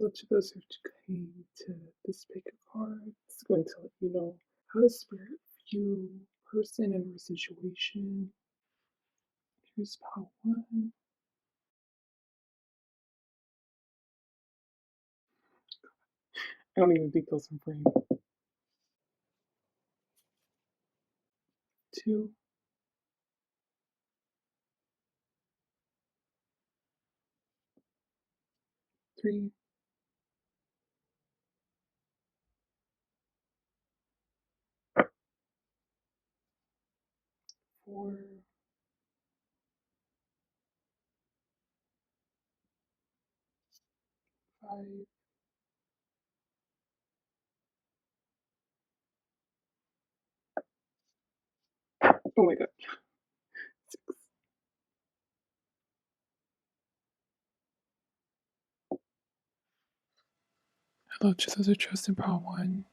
Hello to those who came to this pick of cards. It's going to let you know how the spirit view person and or situation. Here's part one. I don't even think those are framed. Two, three, four, five, oh my god, six. Hello to those who chose in part one.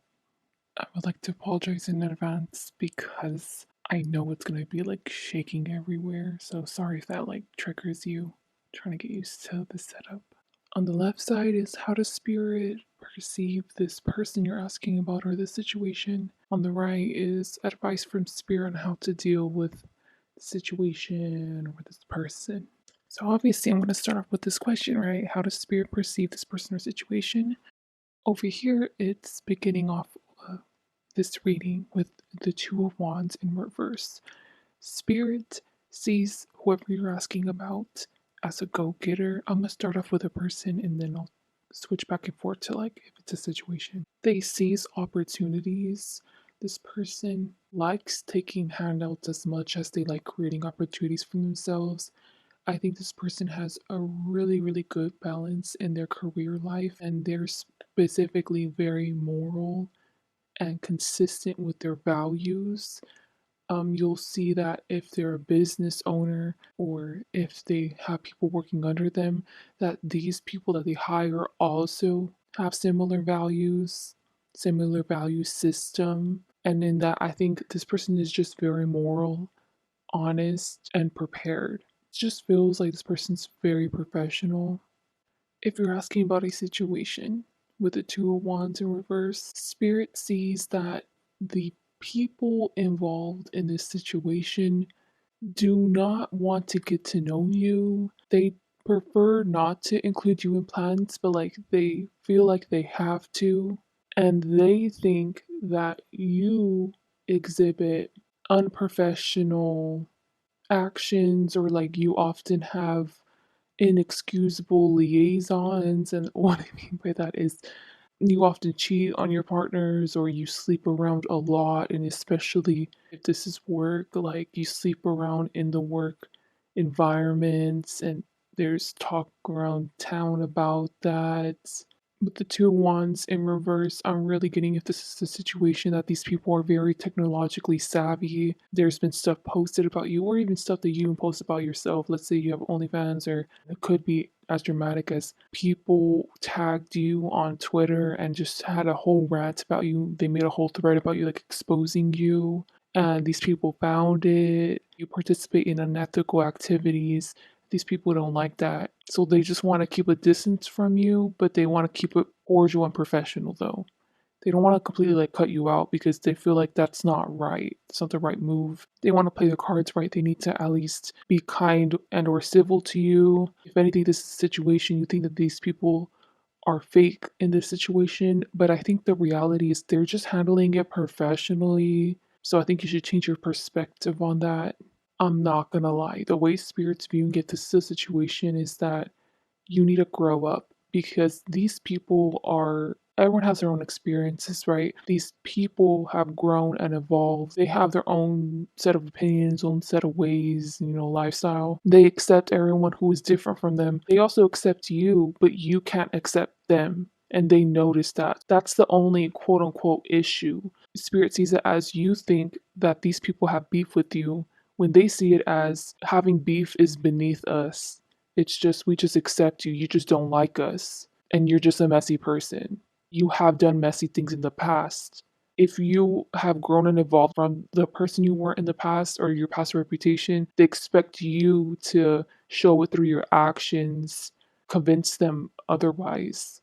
I would like to apologize in advance because I know it's gonna be like shaking everywhere. So sorry if that like triggers you. Trying to get used to the setup. On the left side is how does spirit perceive this person you're asking about or this situation. On the right is advice from spirit on how to deal with the situation or this person. So obviously I'm going to start off with this question, right? How does spirit perceive this person or situation? Over here, it's beginning off this reading with the Two of Wands in reverse. Spirit sees whoever you're asking about as a go-getter. I'm gonna start off with a person and then I'll switch back and forth to like if it's a situation. They seize opportunities. This person likes taking handouts as much as they like creating opportunities for themselves. I think this person has a really, really good balance in their career life and they're specifically very moral and consistent with their values. You'll see that if they're a business owner or if they have people working under them, that these people that they hire also have similar values, similar value system. And in that, I think this person is just very moral, honest, and prepared. It just feels like this person's very professional. If you're asking about a situation with the Two of Wands in reverse, Spirit sees that the people involved in this situation do not want to get to know you. They prefer not to include you in plans, but like they feel like they have to. And they think that you exhibit unprofessional actions or like you often have inexcusable liaisons. And what I mean by that is you often cheat on your partners or you sleep around a lot. And especially if this is work, like you sleep around in the work environments and there's talk around town about that. With the Two of Wands in reverse, I'm really getting if this is a situation that these people are very technologically savvy. There's been stuff posted about you, or even stuff that you even post about yourself. Let's say you have OnlyFans, or it could be as dramatic as people tagged you on Twitter and just had a whole rant about you. They made a whole thread about you, like exposing you. And these people found it. You participate in unethical activities. These people don't like that. So they just want to keep a distance from you, but they want to keep it cordial and professional though. They don't want to completely like cut you out because they feel like that's not right. It's not the right move. They want to play their cards right. They need to at least be kind and or civil to you. If anything, this is a situation you think that these people are fake in this situation, but I think the reality is they're just handling it professionally. So I think you should change your perspective on that. I'm not gonna lie, the way spirits viewing it, this is a situation is that you need to grow up because these people are everyone has their own experiences, right? These people have grown and evolved. They have their own set of opinions, own set of ways, lifestyle. They accept everyone who is different from them. They also accept you, but you can't accept them. And they notice that. That's the only quote unquote issue. Spirit sees it as you think that these people have beef with you when they see it as having beef is beneath us. It's just, we just accept you. You just don't like us. And you're just a messy person. You have done messy things in the past. If you have grown and evolved from the person you were in the past or your past reputation, they expect you to show it through your actions, convince them otherwise.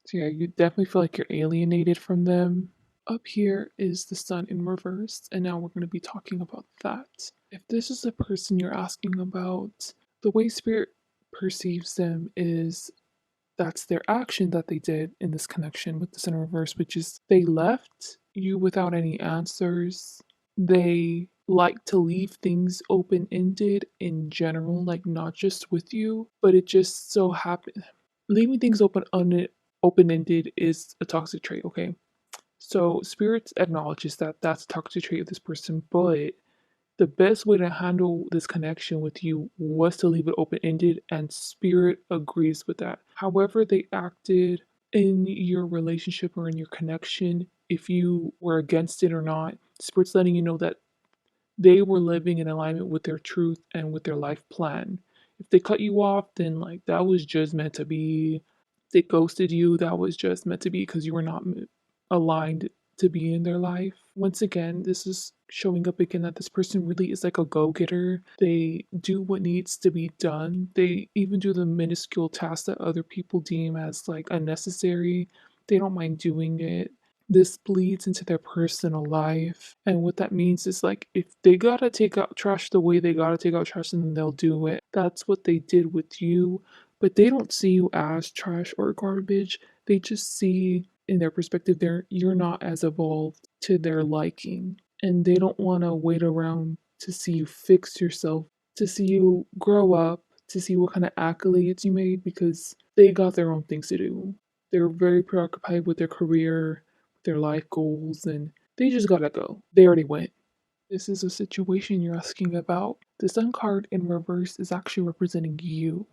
So yeah, you definitely feel like you're alienated from them. Up here is the sun in reverse, and now we're going to be talking about that. If this is the person you're asking about, the way spirit perceives them is that's their action that they did in this connection with the sun in reverse, which is they left you without any answers. They like to leave things open ended in general, like not just with you, but it just so happened. Leaving things open ended is a toxic trait, okay? So spirits acknowledges that that's a toxic trait of this person, but the best way to handle this connection with you was to leave it open ended, and spirit agrees with that. However, they acted in your relationship or in your connection, if you were against it or not, spirit's letting you know that they were living in alignment with their truth and with their life plan. If they cut you off, then like that was just meant to be. If they ghosted you, that was just meant to be because you were not aligned to be in their life. Once again, this is showing up again that this person really is like a go-getter. They do what needs to be done. They even do the minuscule tasks that other people deem as like unnecessary. They don't mind doing it. This bleeds into their personal life. And what that means is like if they gotta take out trash the way they gotta take out trash, then they'll do it. That's what they did with you. But they don't see you as trash or garbage. They just see in their perspective you're not as evolved to their liking. And they don't wanna wait around to see you fix yourself, to see you grow up, to see what kind of accolades you made because they got their own things to do. They're very preoccupied with their career, their life goals, and they just gotta go. They already went. This is a situation you're asking about. The Sun card in reverse is actually representing you.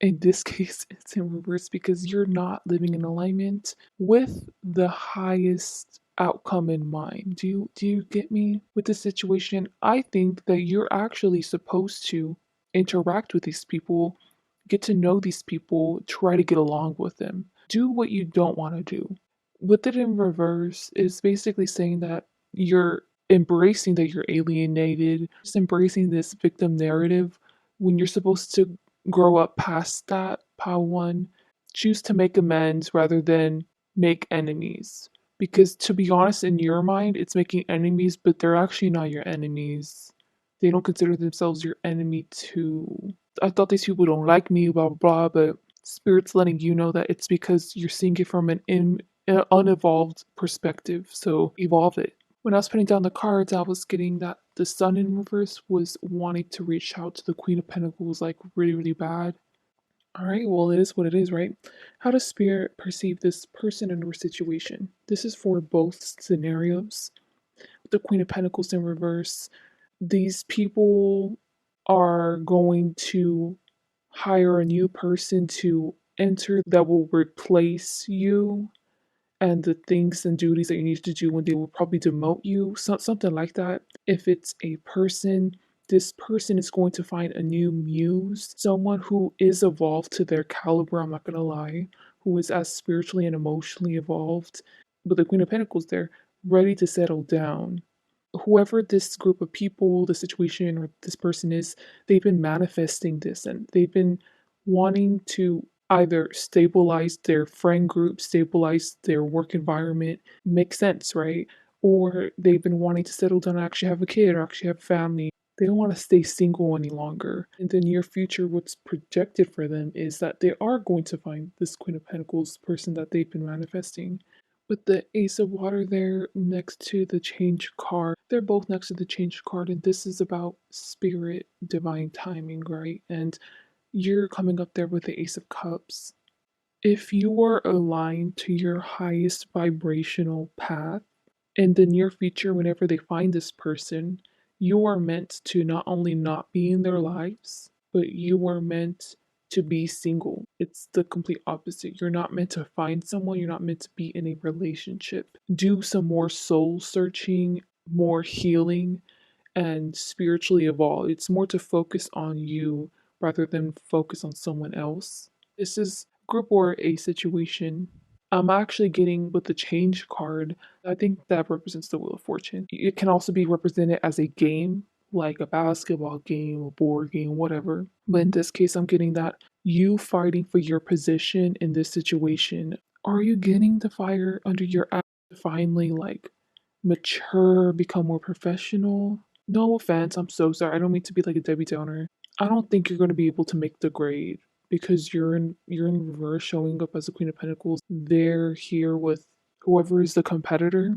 In this case, it's in reverse because you're not living in alignment with the highest outcome in mind. Do you get me with the situation? I think that you're actually supposed to interact with these people, get to know these people, try to get along with them. Do what you don't want to do. With it in reverse is basically saying that you're embracing that you're alienated, just embracing this victim narrative when you're supposed to grow up past that. Pile one, choose to make amends rather than make enemies. Because to be honest, in your mind, it's making enemies, but they're actually not your enemies. They don't consider themselves your enemy too. I thought these people don't like me, blah blah blah, but Spirit's letting you know that it's because you're seeing it from an unevolved perspective, so evolve it. When I was putting down the cards, I was getting that the Sun in reverse was wanting to reach out to the Queen of Pentacles like really, really bad. Alright, well, it is what it is, right? How does Spirit perceive this person and or situation? This is for both scenarios. With the Queen of Pentacles in reverse, these people are going to hire a new person to enter that will replace you and the things and duties that you need to do when they will probably demote you, something like that. If it's a person, this person is going to find a new muse, someone who is evolved to their caliber, I'm not gonna lie, who is as spiritually and emotionally evolved. But the Queen of Pentacles, they're ready to settle down. Whoever this group of people, the situation, or this person is, they've been manifesting this and they've been wanting to either stabilize their friend group, stabilize their work environment, makes sense, right? Or they've been wanting to settle down and actually have a kid or actually have family. They don't want to stay single any longer. In the near future, what's projected for them is that they are going to find this Queen of Pentacles person that they've been manifesting. With the Ace of Water there next to the Change card, they're both next to the Change card, and this is about spirit, divine timing, right? And you're coming up there with the Ace of Cups. If you are aligned to your highest vibrational path in the near future, whenever they find this person, you are meant to not only not be in their lives, but you are meant to be single. It's the complete opposite. You're not meant to find someone, you're not meant to be in a relationship. Do some more soul searching, more healing, and spiritually evolve. It's more to focus on you rather than focus on someone else. This is group or a situation. I'm actually getting with the change card. I think that represents the Wheel of Fortune. It can also be represented as a game, like a basketball game, a board game, whatever. But in this case, I'm getting that you fighting for your position in this situation. Are you getting the fire under your ass to finally like mature, become more professional? No offense, I'm so sorry. I don't mean to be like a Debbie Downer. I don't think you're going to be able to make the grade because you're in reverse, showing up as the Queen of Pentacles. They're here with whoever is the competitor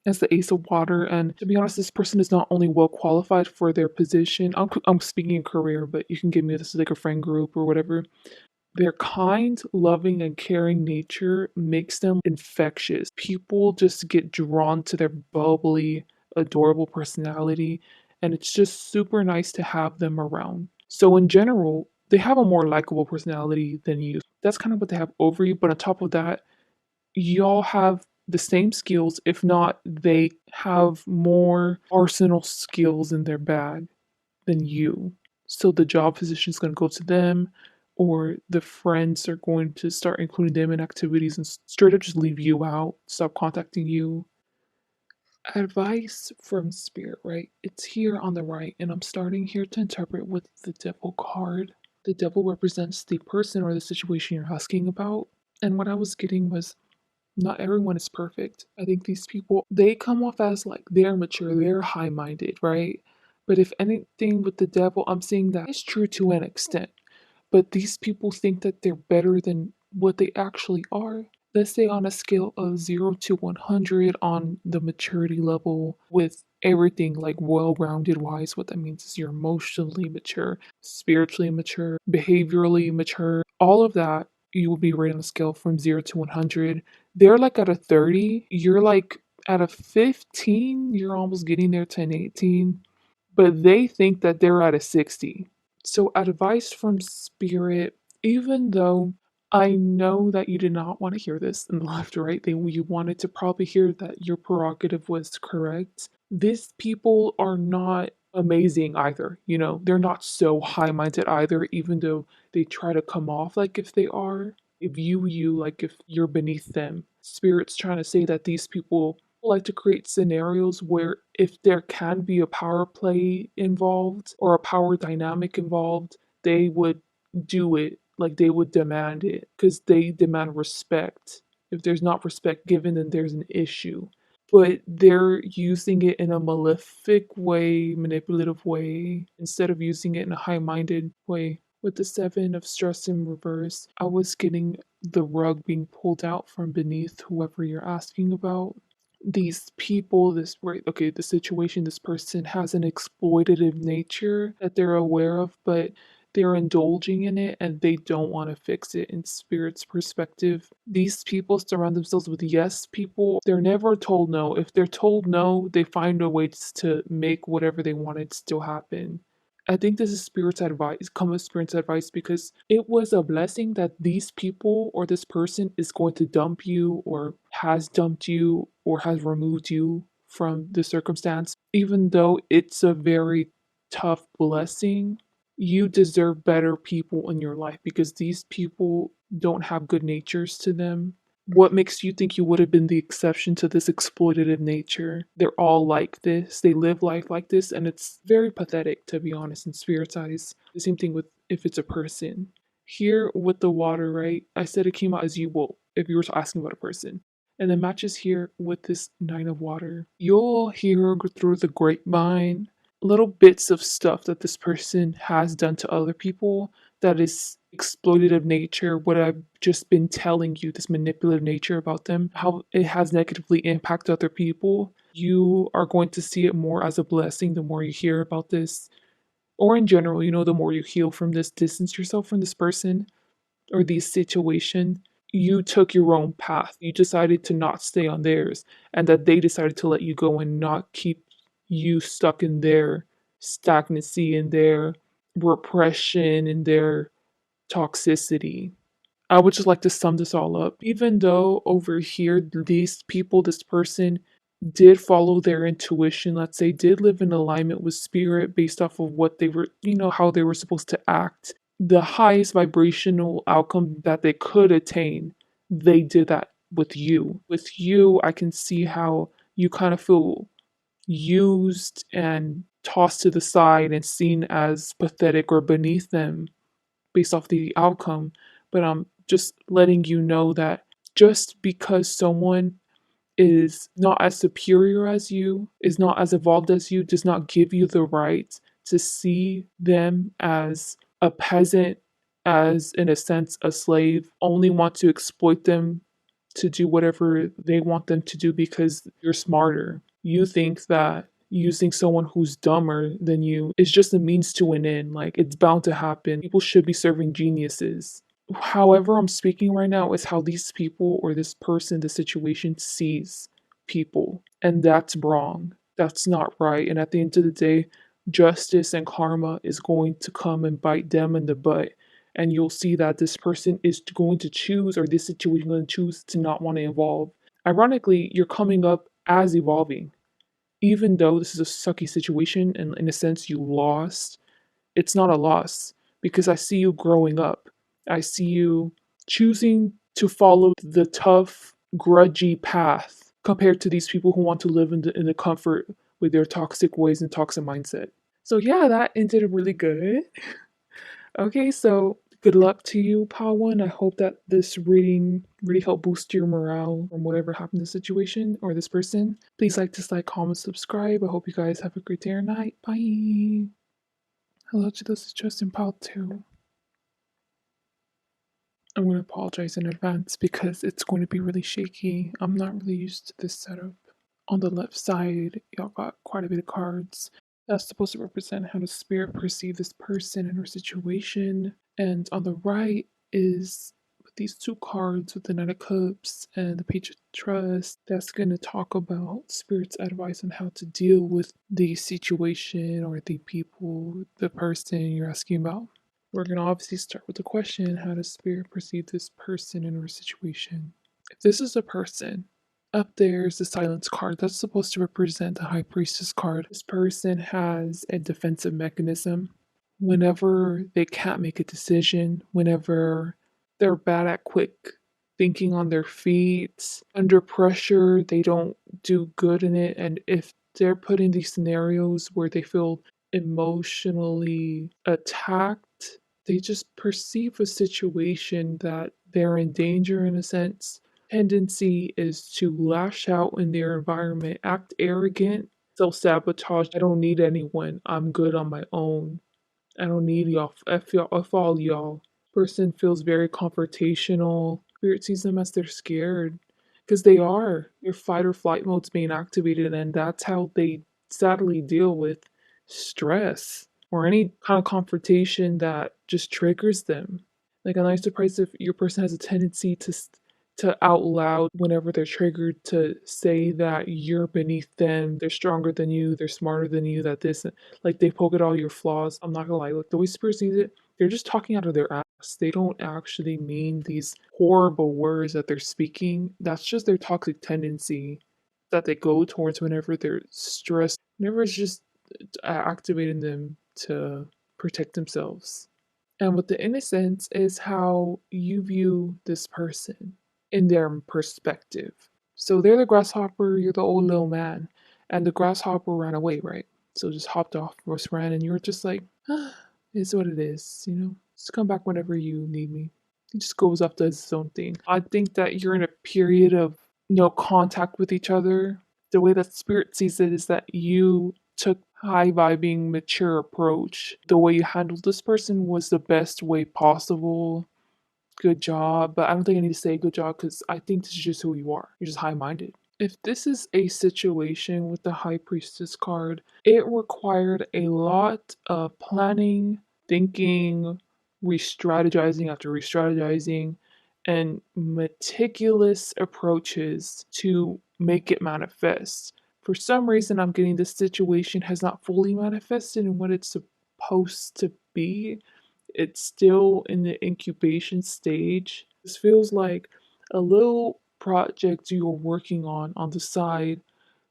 as the Ace of Water, and to be honest, this person is not only well qualified for their position. I'm speaking in career, but you can give me this as like a friend group or whatever. Their kind, loving, and caring nature makes them infectious. People just get drawn to their bubbly, adorable personality, and it's just super nice to have them around. So, in general, they have a more likable personality than you. That's kind of what they have over you, but on top of that, y'all have the same skills. If not, they have more arsenal skills in their bag than you. So the job position is going to go to them, or the friends are going to start including them in activities and straight up just leave you out, stop contacting you. Advice from spirit, right? It's here on the right, and I'm starting here to interpret with the devil card. The devil represents the person or the situation you're asking about. And what I was getting was not everyone is perfect. I think these people, they come off as like they're mature, they're high minded, right? But if anything with the devil, I'm seeing that is true to an extent. But these people think that they're better than what they actually are. Let's say on a scale of 0 to 100 on the maturity level, with everything like well rounded wise, what that means is you're emotionally mature, spiritually mature, behaviorally mature, all of that. You will be rated on a scale from 0 to 100. They're like at a 30, you're like at a 15, you're almost getting there to an 18, but they think that they're at a 60. So, advice from spirit, even though I know that you did not want to hear this in the left or right thing, you wanted to probably hear that your prerogative was correct. These people are not amazing either. They're not so high minded either, even though they try to come off like if they are. If you, like if you're beneath them. Spirit's trying to say that these people like to create scenarios where if there can be a power play involved or a power dynamic involved, they would do it. Like they would demand it because they demand respect. If there's not respect given, then there's an issue. But they're using it in a malefic way, manipulative way, instead of using it in a high minded way. With the Seven of Stress in reverse, I was getting the rug being pulled out from beneath whoever you're asking about. These people, this right, okay, the situation, this person has an exploitative nature that they're aware of, but they're indulging in it and they don't want to fix it. In spirit's perspective, these people surround themselves with yes people. They're never told no. If they're told no, they find a way to make whatever they wanted still happen. I think this is spirit's advice, come with spirit's advice, because it was a blessing that these people or this person is going to dump you or has dumped you or has removed you from the circumstance. Even though it's a very tough blessing, you deserve better people in your life because these people don't have good natures to them. What makes you think you would have been the exception to this exploitative nature? They're all like this. They live life like this, and it's very pathetic, to be honest, in spirit's eyes. The same thing with if it's a person. Here with the water, right? I said it came out as you will if you were asking about a person. And the matches here with this Nine of Water. You'll hear through the grapevine little bits of stuff that this person has done to other people that is exploitative nature, what I've just been telling you, this manipulative nature about them, how it has negatively impacted other people. You are going to see it more as a blessing the more you hear about this. Or in general, the more you heal from this, distance yourself from this person or the situation. You took your own path. You decided to not stay on theirs, and that they decided to let you go and not keep you stuck in their stagnancy, in their repression, in their toxicity. I would just like to sum this all up. Even though over here, these people, this person did follow their intuition, let's say, did live in alignment with spirit based off of what they were, how they were supposed to act, the highest vibrational outcome that they could attain, they did that with you. With you, I can see how you kind of feel used and tossed to the side and seen as pathetic or beneath them based off the outcome. But I'm just letting you know that just because someone is not as superior as you, is not as evolved as you, does not give you the right to see them as a peasant, as in a sense a slave, only want to exploit them to do whatever they want them to do because you're smarter. You think that using someone who's dumber than you is just a means to an end. Like, it's bound to happen. People should be serving geniuses. However, I'm speaking right now is how these people or this person, the situation sees people. And that's wrong. That's not right. And at the end of the day, justice and karma is going to come and bite them in the butt. And you'll see that this person is going to choose, or this situation going to choose to not want to evolve. Ironically, you're coming up as evolving. Even though this is a sucky situation and in a sense you lost, it's not a loss because I see you growing up. I see you choosing to follow the tough, grudgy path compared to these people who want to live in the comfort with their toxic ways and toxic mindset. So, yeah, that ended really good. Okay, so good luck to you, Pawan. I hope that this reading really helped boost your morale from whatever happened in the situation or this person. Please like, dislike, comment, subscribe. I hope you guys have a great day or night. Bye. Hello to those just in Pal too. I'm going to apologize in advance because it's going to be really shaky. I'm not really used to this setup. On the left side, y'all got quite a bit of cards. That's supposed to represent how the spirit perceives this person and her situation. And on the right is these two cards with the Knight of Cups and the Page of Trust. That's going to talk about spirit's advice on how to deal with the situation or the people, the person you're asking about. We're going to obviously start with the question, how does spirit perceive this person in her situation? If this is a person, up there is the silence card. That's supposed to represent the high priestess card. This person has a defensive mechanism. Whenever they can't make a decision, whenever they're bad at quick thinking on their feet, under pressure, they don't do good in it. And if they're put in these scenarios where they feel emotionally attacked, they just perceive a situation that they're in danger in a sense. Tendency is to lash out in their environment, act arrogant, self sabotage. I don't need anyone. I'm good on my own. I don't need y'all. F all y'all. Person feels very confrontational. Spirit sees them as they're scared because they are. Their fight or flight mode's being activated, and that's how they sadly deal with stress or any kind of confrontation that just triggers them. Like, I'm not surprised if your person has a tendency to out loud whenever they're triggered to say that you're beneath them, they're stronger than you, they're smarter than you, that this, like, they poke at all your flaws. I'm not gonna lie, like, the way Spirit sees it, they're just talking out of their ass. They don't actually mean these horrible words that they're speaking. That's just their toxic tendency that they go towards whenever they're stressed. Whenever it's just activating them to protect themselves. And with the innocence is how you view this person in their perspective. So they're the grasshopper, you're the old little man, and the grasshopper ran away, right? So just hopped off, just ran, and you're just like, ah, it's what it is, you know? Just come back whenever you need me. He just goes up, does his own thing. I think that you're in a period of no contact with each other. The way that spirit sees it is that you took high vibing, mature approach. The way you handled this person was the best way possible. Good job. But I don't think I need to say good job because I think this is just who you are. You're just high minded. If this is a situation with the High Priestess card, it required a lot of planning, thinking, re strategizing after re strategizing, and meticulous approaches to make it manifest. For some reason, I'm getting this situation has not fully manifested in what it's supposed to be. It's still in the incubation stage. This feels like a little project you're working on the side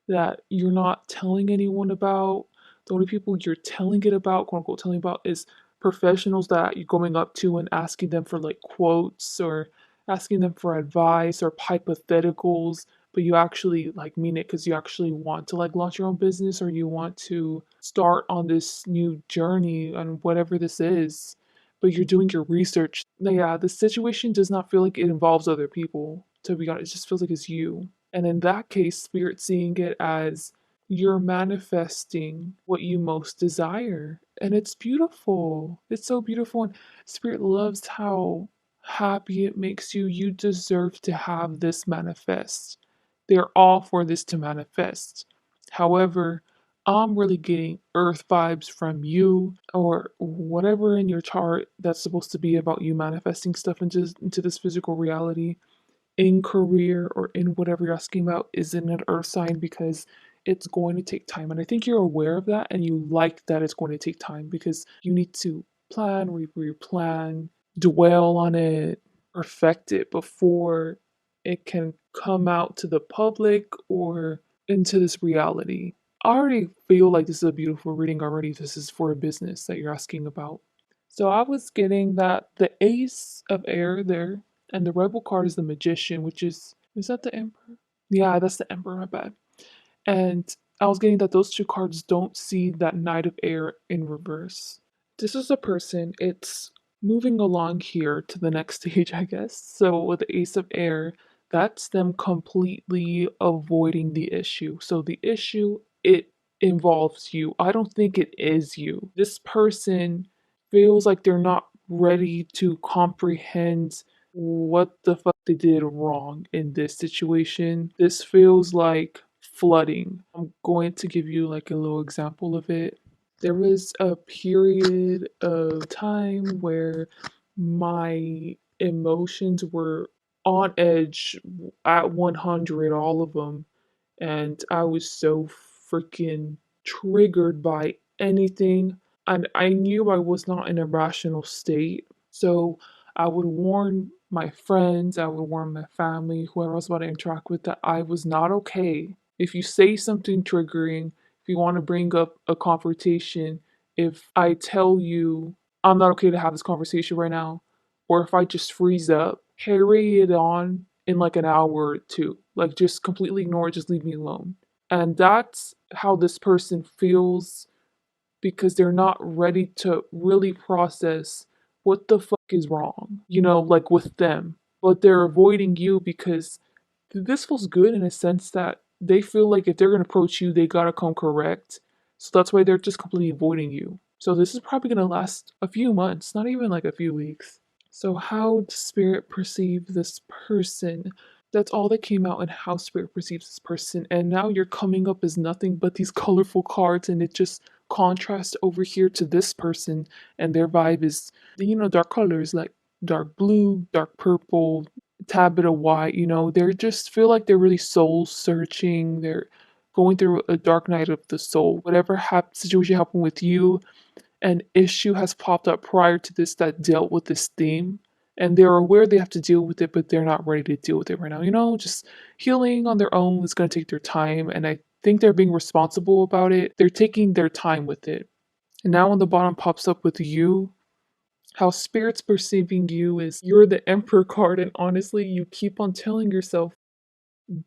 that you're not telling anyone about. The only people you're telling it about, quote unquote, telling about is professionals that you're going up to and asking them for like quotes or asking them for advice or hypotheticals, but you actually like mean it because you actually want to like launch your own business or you want to start on this new journey on whatever this is, but you're doing your research. Yeah, the situation does not feel like it involves other people. to be honest. It just feels like it's you. And in that case, Spirit's seeing it as you're manifesting what you most desire. And it's beautiful. It's so beautiful. And Spirit loves how happy it makes you. You deserve to have this manifest. They're all for this to manifest. However, I'm really getting earth vibes from you or whatever in your chart that's supposed to be about you manifesting stuff into this physical reality in career or in whatever you're asking about is in an earth sign because it's going to take time. And I think you're aware of that and you like that it's going to take time because you need to plan, replan, dwell on it, perfect it before it can come out to the public or into this reality. I already feel like this is a beautiful reading already. This is for a business that you're asking about. So I was getting that the Ace of Air there and the Rebel card is the Magician, which is that the Emperor? Yeah, that's the Emperor, my bad. And I was getting that those two cards don't see that Knight of Air in reverse. This is a person, it's moving along here to the next stage, I guess. So with the Ace of Air, that's them completely avoiding the issue. So the issue, it involves you. I don't think it is you. This person feels like they're not ready to comprehend what the fuck they did wrong in this situation. This feels like flooding. I'm going to give you like a little example of it. There was a period of time where my emotions were on edge at 100, all of them. And I was so freaking triggered by anything. And I knew I was not in a rational state. So I would warn my friends, I would warn my family, whoever I was about to interact with, that I was not okay. If you say something triggering, if you want to bring up a confrontation, if I tell you I'm not okay to have this conversation right now, or if I just freeze up, carry it on in like an hour or two. Like just completely ignore it, just leave me alone. And that's how this person feels because they're not ready to really process what the fuck is wrong, like with them. But they're avoiding you because this feels good in a sense that they feel like if they're going to approach you, they got to come correct. So that's why they're just completely avoiding you. So this is probably going to last a few months, not even like a few weeks. So, how does Spirit perceive this person? That's all that came out in how Spirit perceives this person. And now you're coming up as nothing but these colorful cards, and it just contrasts over here to this person, and their vibe is, dark colors like dark blue, dark purple, tad bit of white. They just feel like they're really soul searching. They're going through a dark night of the soul. Whatever situation happened with you, an issue has popped up prior to this that dealt with this theme, and they're aware they have to deal with it, but they're not ready to deal with it right now. Just healing on their own is going to take their time, and I think they're being responsible about it. They're taking their time with it. And now on the bottom pops up with you. How Spirit's perceiving you is you're the Emperor card, and honestly, you keep on telling yourself,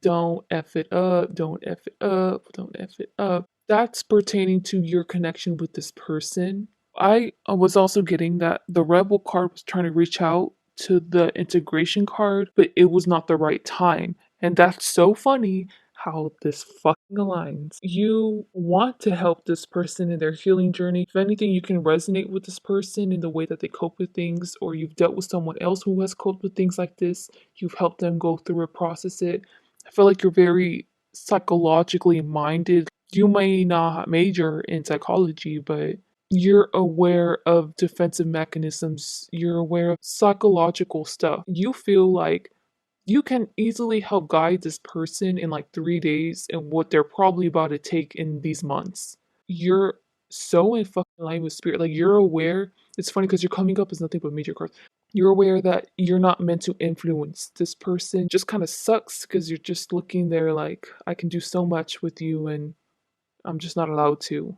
don't F it up, don't F it up, don't F it up. That's pertaining to your connection with this person. I was also getting that the Rebel card was trying to reach out to the integration card, but it was not the right time. And that's so funny how this fucking aligns. You want to help this person in their healing journey. If anything, you can resonate with this person in the way that they cope with things, or you've dealt with someone else who has coped with things like this. You've helped them go through it, process it. I feel like you're very psychologically minded. You may not major in psychology, but you're aware of defensive mechanisms. You're aware of psychological stuff. You feel like you can easily help guide this person in like 3 days and what they're probably about to take in these months. You're so in fucking line with Spirit. Like you're aware. It's funny because you're coming up as nothing but major cards. You're aware that you're not meant to influence this person. Just kind of sucks because you're just looking there like I can do so much with you and I'm just not allowed to.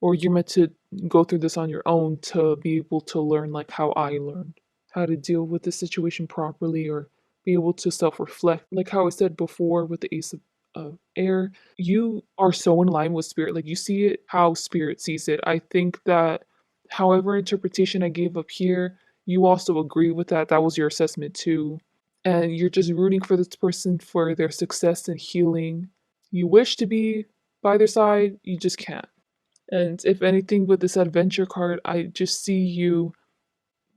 Or you're meant to go through this on your own to be able to learn like how I learned how to deal with the situation properly or be able to self-reflect. Like how I said before with the Ace of Air, you are so in line with Spirit. Like you see it how Spirit sees it. I think that however interpretation I gave up here, you also agree with that. That was your assessment too. and you're just rooting for this person for their success and healing. You wish to be by their side, you just can't. And if anything, with this adventure card, I just see you,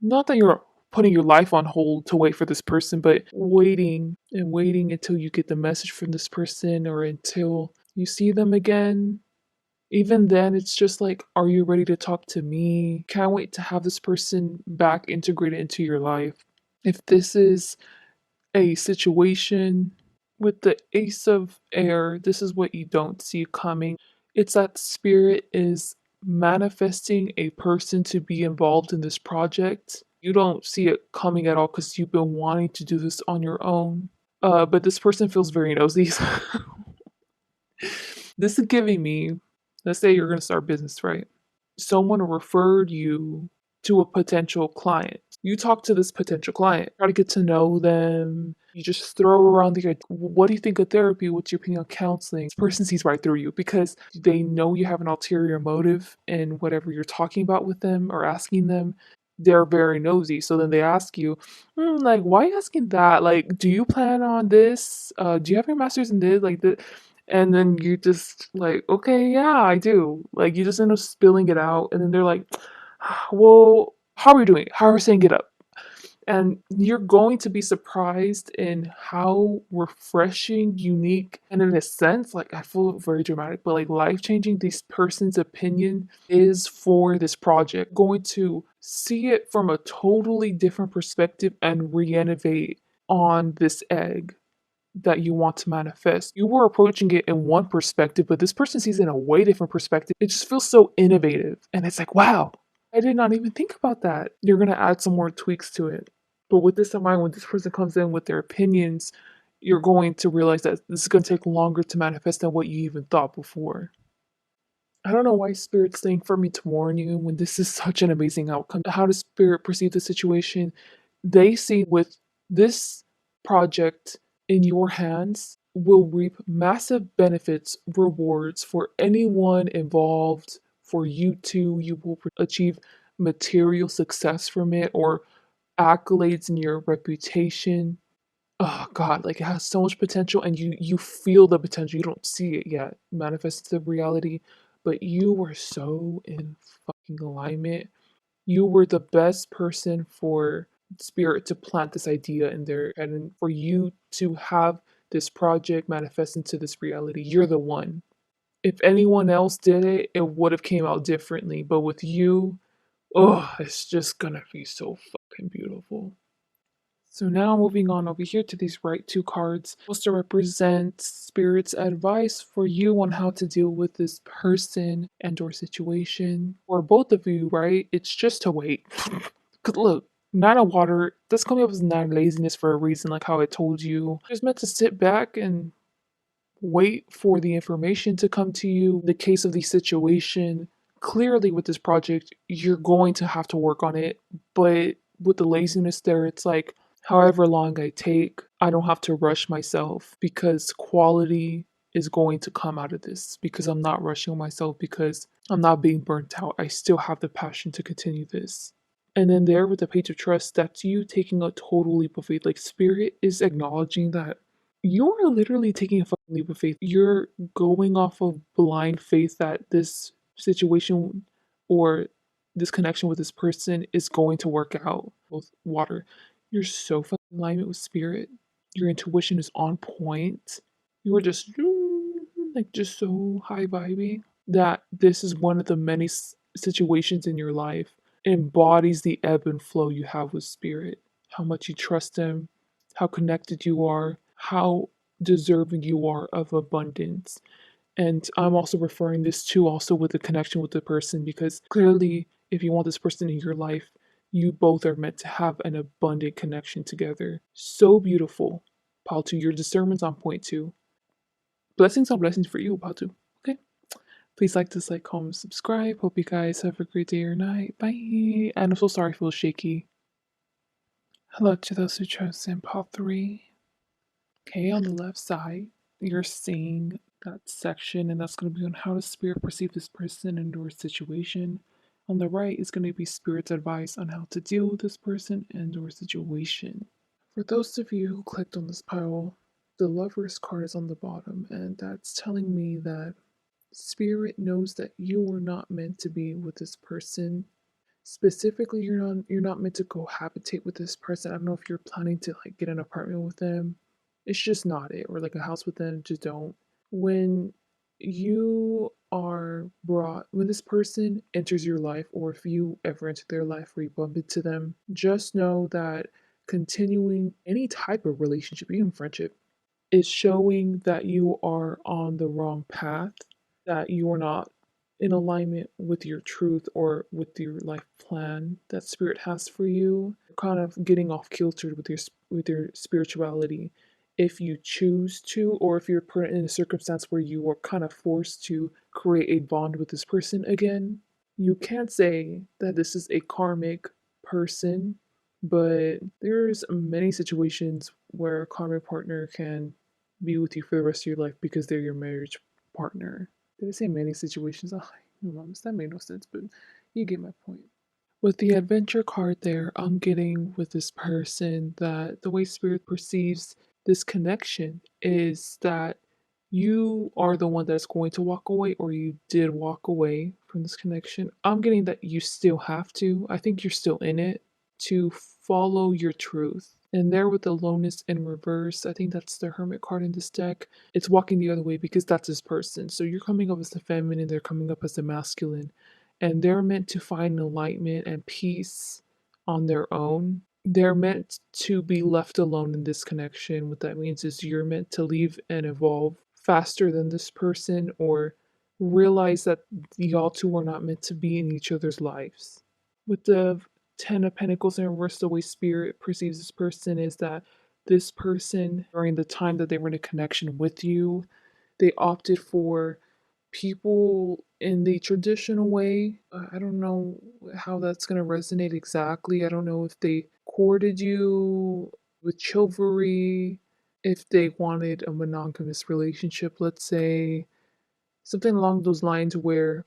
not that you're putting your life on hold to wait for this person, but waiting and waiting until you get the message from this person or until you see them again. Even then, it's just like, are you ready to talk to me? Can't wait to have this person back integrated into your life. If this is a situation with the Ace of Air, this is what you don't see coming. It's that spirit is manifesting a person to be involved in this project. You don't see it coming at all because you've been wanting to do this on your own. But this person feels very nosy. This is giving me, let's say you're going to start business, right? Someone referred you to a potential client. You talk to this potential client, try to get to know them. You just throw around the, what do you think of therapy? What's your opinion on counseling? This person sees right through you because they know you have an ulterior motive in whatever you're talking about with them or asking them. They're very nosy. So then they ask you, like, why are you asking that? Like, do you plan on this? Do you have your master's in this? Like, and then you just like, okay, yeah, I do. Like you just end up spilling it out, and then they're like, well, how are we doing? How are we setting it up? And you're going to be surprised in how refreshing, unique, and in a sense, like I feel very dramatic, but like life changing this person's opinion is for this project. Going to see it from a totally different perspective and re-innovate on this egg that you want to manifest. You were approaching it in one perspective, but this person sees it in a way different perspective. It just feels so innovative. And it's like, wow, I did not even think about that. You're going to add some more tweaks to it. But with this in mind, when this person comes in with their opinions, you're going to realize that this is going to take longer to manifest than what you even thought before. I don't know why Spirit's saying for me to warn you when this is such an amazing outcome. How does Spirit perceive the situation? They see with this project in your hands will reap massive benefits, rewards for anyone involved. For you too, you will achieve material success from it or accolades in your reputation. Oh God, like it has so much potential and you feel the potential. You don't see it yet manifest the reality, but you were so in fucking alignment. You were the best person for spirit to plant this idea in their head and for you to have this project manifest into this reality. You're the one. If anyone else did it, it would have came out differently. But with you, oh, it's just gonna be so fucking beautiful. So now moving on over here to these right two cards, supposed to represent spirit's advice for you on how to deal with this person and or situation. For both of you, right? It's just to wait. Cause look, Nine of Water, this coming up as nine laziness for a reason, like how I told you. Just meant to sit back and wait for the information to come to you. In the case of the situation, clearly with this project, you're going to have to work on it. But with the laziness there, it's like, however long I take, I don't have to rush myself because quality is going to come out of this because I'm not rushing myself because I'm not being burnt out. I still have the passion to continue this. And then there with the page of trust, that's you taking a total leap of faith. Like spirit is acknowledging that you're literally taking a fucking leap of faith. You're going off of blind faith that this situation or this connection with this person is going to work out with water. You're so fucking in alignment with spirit. Your intuition is on point. You are just like just so high vibey that this is one of the many situations in your life embodies the ebb and flow you have with spirit, how much you trust him, how connected you are, how deserving you are of abundance. And I'm also referring this to also with the connection with the person because clearly, if you want this person in your life, you both are meant to have an abundant connection together. So beautiful. Paltu, your discernment's on point too. Blessings on blessings for you, Paltu. Okay. Please like, dislike, comment, subscribe. Hope you guys have a great day or night. Bye. And I'm so sorry if it was shaky. Hello to those who chose in part 3. Okay, on the left side, you're seeing that section, and that's going to be on how does spirit perceive this person and or situation. On the right is going to be spirit's advice on how to deal with this person and or situation. For those of you who clicked on this pile, the Lover's card is on the bottom, and that's telling me that Spirit knows that you were not meant to be with this person. Specifically, you're not meant to cohabitate with this person. I don't know if you're planning to like get an apartment with them. It's just not it, or like a house with them. Just don't. When when this person enters your life, or if you ever enter their life or you bump into them, just know that continuing any type of relationship, even friendship, is showing that you are on the wrong path, that you are not in alignment with your truth or with your life plan that spirit has for you. You're kind of getting off kilter with your spirituality if you choose to, or if you're put in a circumstance where you are kind of forced to create a bond with this person again. You can't say that this is a karmic person, but there's many situations where a karmic partner can be with you for the rest of your life because they're your marriage partner. Did I say many situations? Oh, no, that made no sense, but you get my point. With the adventure card there, I'm getting with this person that the way spirit perceives this connection is that you are the one that's going to walk away, or you did walk away from this connection. I'm getting that you still have to. I think you're still in it to follow your truth. And there with the aloneness in reverse, I think that's the hermit card in this deck. It's walking the other way because that's this person. So you're coming up as the feminine, they're coming up as the masculine, and they're meant to find enlightenment and peace on their own. They're meant to be left alone in this connection. What that means is you're meant to leave and evolve faster than this person, or realize that y'all two are not meant to be in each other's lives. With the Ten of Pentacles in reverse, the way spirit perceives this person is that this person, during the time that they were in a connection with you, they opted for people in the traditional way. I don't know how that's going to resonate exactly. I don't know if they courted you with chivalry, if they wanted a monogamous relationship, let's say, something along those lines where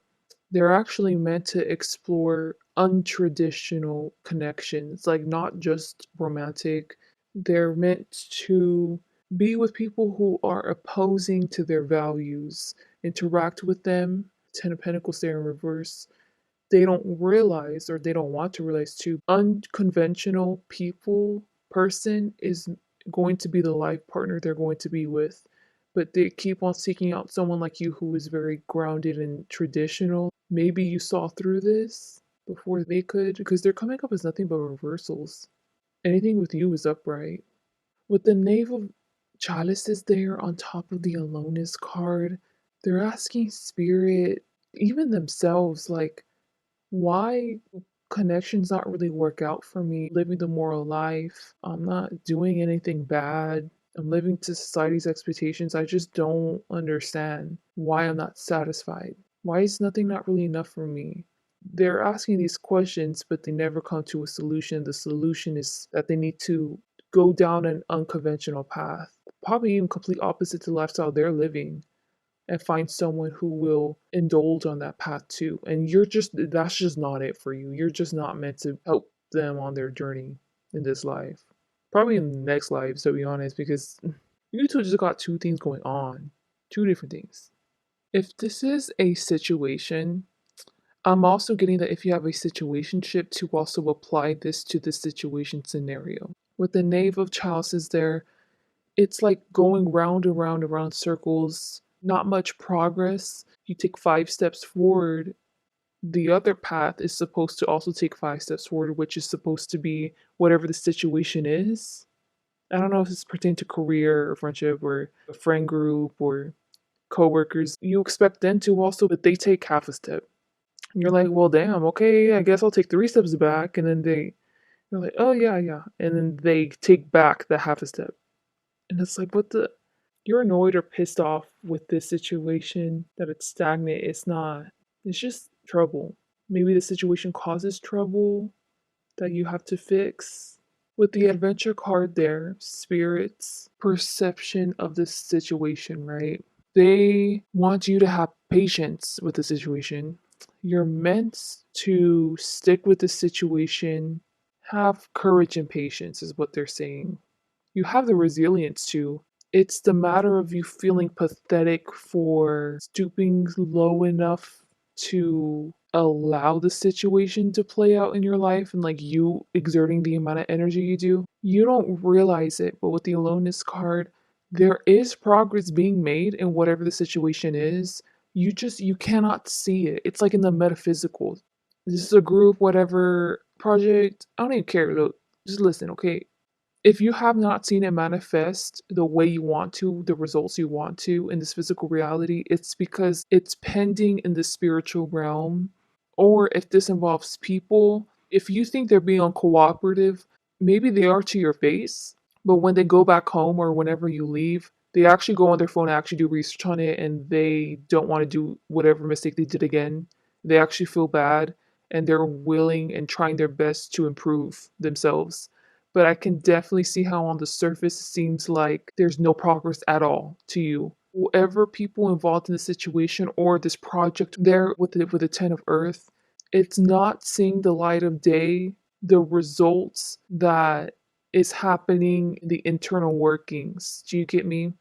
they're actually meant to explore untraditional connections, like not just romantic. They're meant to be with people who are opposing to their values, interact with them. Ten of Pentacles there in reverse. They don't realize, or they don't want to realize too, unconventional person is going to be the life partner they're going to be with, but they keep on seeking out someone like you who is very grounded and traditional. Maybe you saw through this before they could, because they're coming up as nothing but reversals. Anything with you is upright. With the Knave of Chalices there on top of the Aloneness card, they're asking spirit, even themselves, like, why connections not really work out for me? Living the moral life, I'm not doing anything bad. I'm living to society's expectations. I just don't understand why I'm not satisfied. Why is nothing not really enough for me? They're asking these questions, but they never come to a solution. The solution is that they need to go down an unconventional path, probably even complete opposite to the lifestyle they're living, and find someone who will indulge on that path too. And that's just not it for you. You're just not meant to help them on their journey in this life. Probably in the next life, to be honest, because you two just got two things going on. Two different things. If this is a situation, I'm also getting that if you have a situationship, to also apply this to the situation scenario. With the Knave of Chalices there, it's like going round and round and round circles, not much progress. You take 5 steps forward. The other path is supposed to also take 5 steps forward, which is supposed to be whatever the situation is. I don't know if this pertains to career or friendship or a friend group or coworkers. You expect them to also, but they take half a step. And you're like, well, damn, okay, I guess I'll take 3 steps back. And then they're like, oh, yeah, yeah. And then they take back the half a step. And it's like, what the? You're annoyed or pissed off with this situation, that it's stagnant. It's not. It's just trouble. Maybe the situation causes trouble that you have to fix. With the adventure card there, spirit's perception of this situation, right? They want you to have patience with the situation. You're meant to stick with the situation, have courage and patience, is what they're saying. You have the resilience to. It's the matter of you feeling pathetic for stooping low enough to allow the situation to play out in your life and like you exerting the amount of energy you do. You don't realize it, but with the aloneness card, there is progress being made in whatever the situation is. You cannot see it. It's like in the metaphysical. This is a group, whatever project. I don't even care. Look, just listen, okay? If you have not seen it manifest the way you want to, the results you want to in this physical reality, it's because it's pending in the spiritual realm. Or if this involves people, if you think they're being uncooperative, maybe they are to your face, but when they go back home or whenever you leave, they actually go on their phone and actually do research on it and they don't want to do whatever mistake they did again. They actually feel bad and they're willing and trying their best to improve themselves, but I can definitely see how on the surface it seems like there's no progress at all to you. Whoever people involved in the situation or this project there with the Ten of Earth, it's not seeing the light of day, the results that is happening in the internal workings. Do you get me?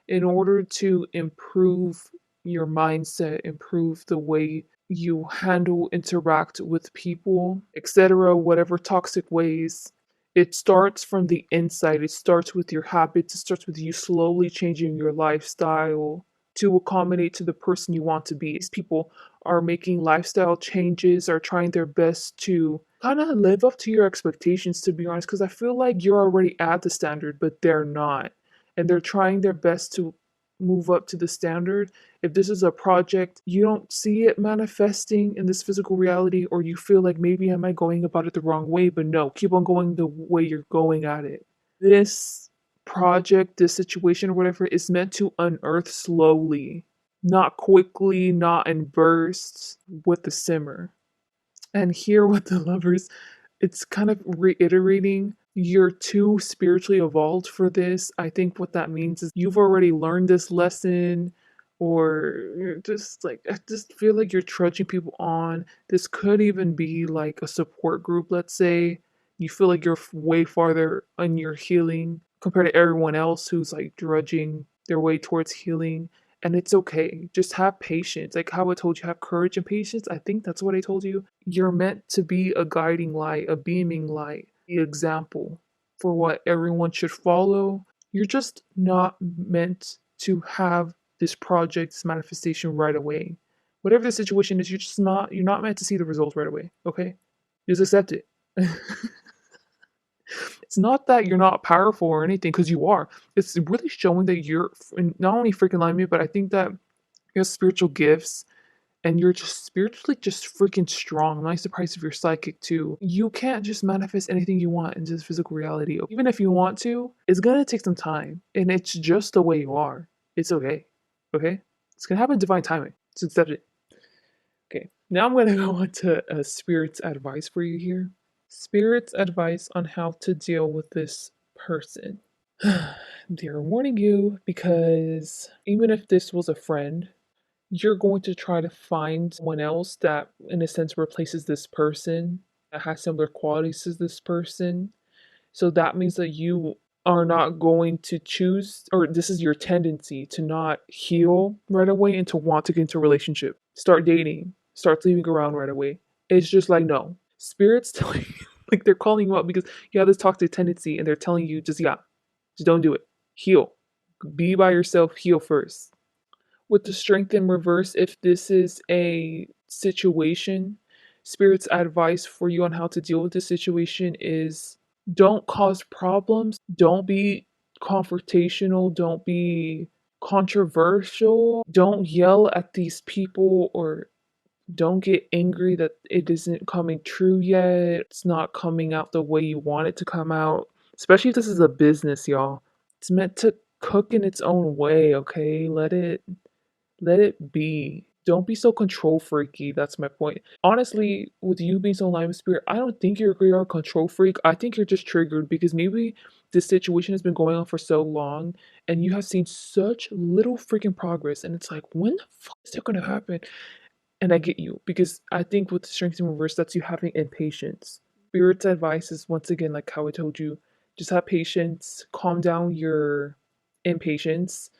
In order to improve your mindset, improve the way you handle, interact with people, etc., whatever toxic ways, it starts from the inside. It starts with your habits. It starts with you slowly changing your lifestyle to accommodate to the person you want to be. These people are making lifestyle changes, are trying their best to kind of live up to your expectations, to be honest, because I feel like you're already at the standard, but they're not. And they're trying their best to move up to the standard. If this is a project, you don't see it manifesting in this physical reality, or you feel like maybe am I going about it the wrong way, but no, keep on going the way you're going at it. This project, this situation, or whatever, is meant to unearth slowly, not quickly, not in bursts, with the simmer. And here with the lovers, it's kind of reiterating you're too spiritually evolved for this. I think what that means is you've already learned this lesson, or you're just like, I just feel like you're trudging people on. This could even be like a support group, let's say. You feel like you're way farther on your healing compared to everyone else who's like drudging their way towards healing. And it's okay. Just have patience. Like how I told you, have courage and patience. I think that's what I told you. You're meant to be a guiding light, a beaming light, the example for what everyone should follow. You're just not meant to have this project, this manifestation right away. Whatever the situation is, you're not meant to see the results right away, okay? Just accept it. It's not that you're not powerful or anything, because you are. It's really showing that you're not only freaking alignment, but I think that you have spiritual gifts and you're just spiritually just freaking strong. I'm not surprised if you're psychic too. You can't just manifest anything you want into this physical reality. Even if you want to, it's gonna take some time. And it's just the way you are. It's okay. Okay? It's gonna happen divine timing. Just accept it. Okay. Now I'm gonna go on to Spirit's advice for you here. Spirit's advice on how to deal with this person. They're warning you because even if this was a friend, you're going to try to find someone else that, in a sense, replaces this person, that has similar qualities as this person. So that means that you are not going to choose, or this is your tendency to not heal right away and to want to get into a relationship. Start dating, start leaving around right away. It's just like, no. Spirits telling you, like they're calling you out because you have this toxic tendency and they're telling you, just, yeah, just don't do it. Heal. Be by yourself, heal first. With the strength in reverse, if this is a situation, Spirit's advice for you on how to deal with this situation is don't cause problems, don't be confrontational, don't be controversial, don't yell at these people, or don't get angry that it isn't coming true yet. It's not coming out the way you want it to come out. Especially if this is a business, y'all. It's meant to cook in its own way, okay? Let it be. Don't be so control freaky. That's my point. Honestly, with you being so aligned with spirit, I don't think you're a control freak. I think you're just triggered because maybe this situation has been going on for so long and you have seen such little freaking progress. And it's like, when the fuck is that gonna happen? And I get you because I think with the strength in reverse, that's you having impatience. Spirit's advice is once again, like how I told you, Just have patience, calm down your impatience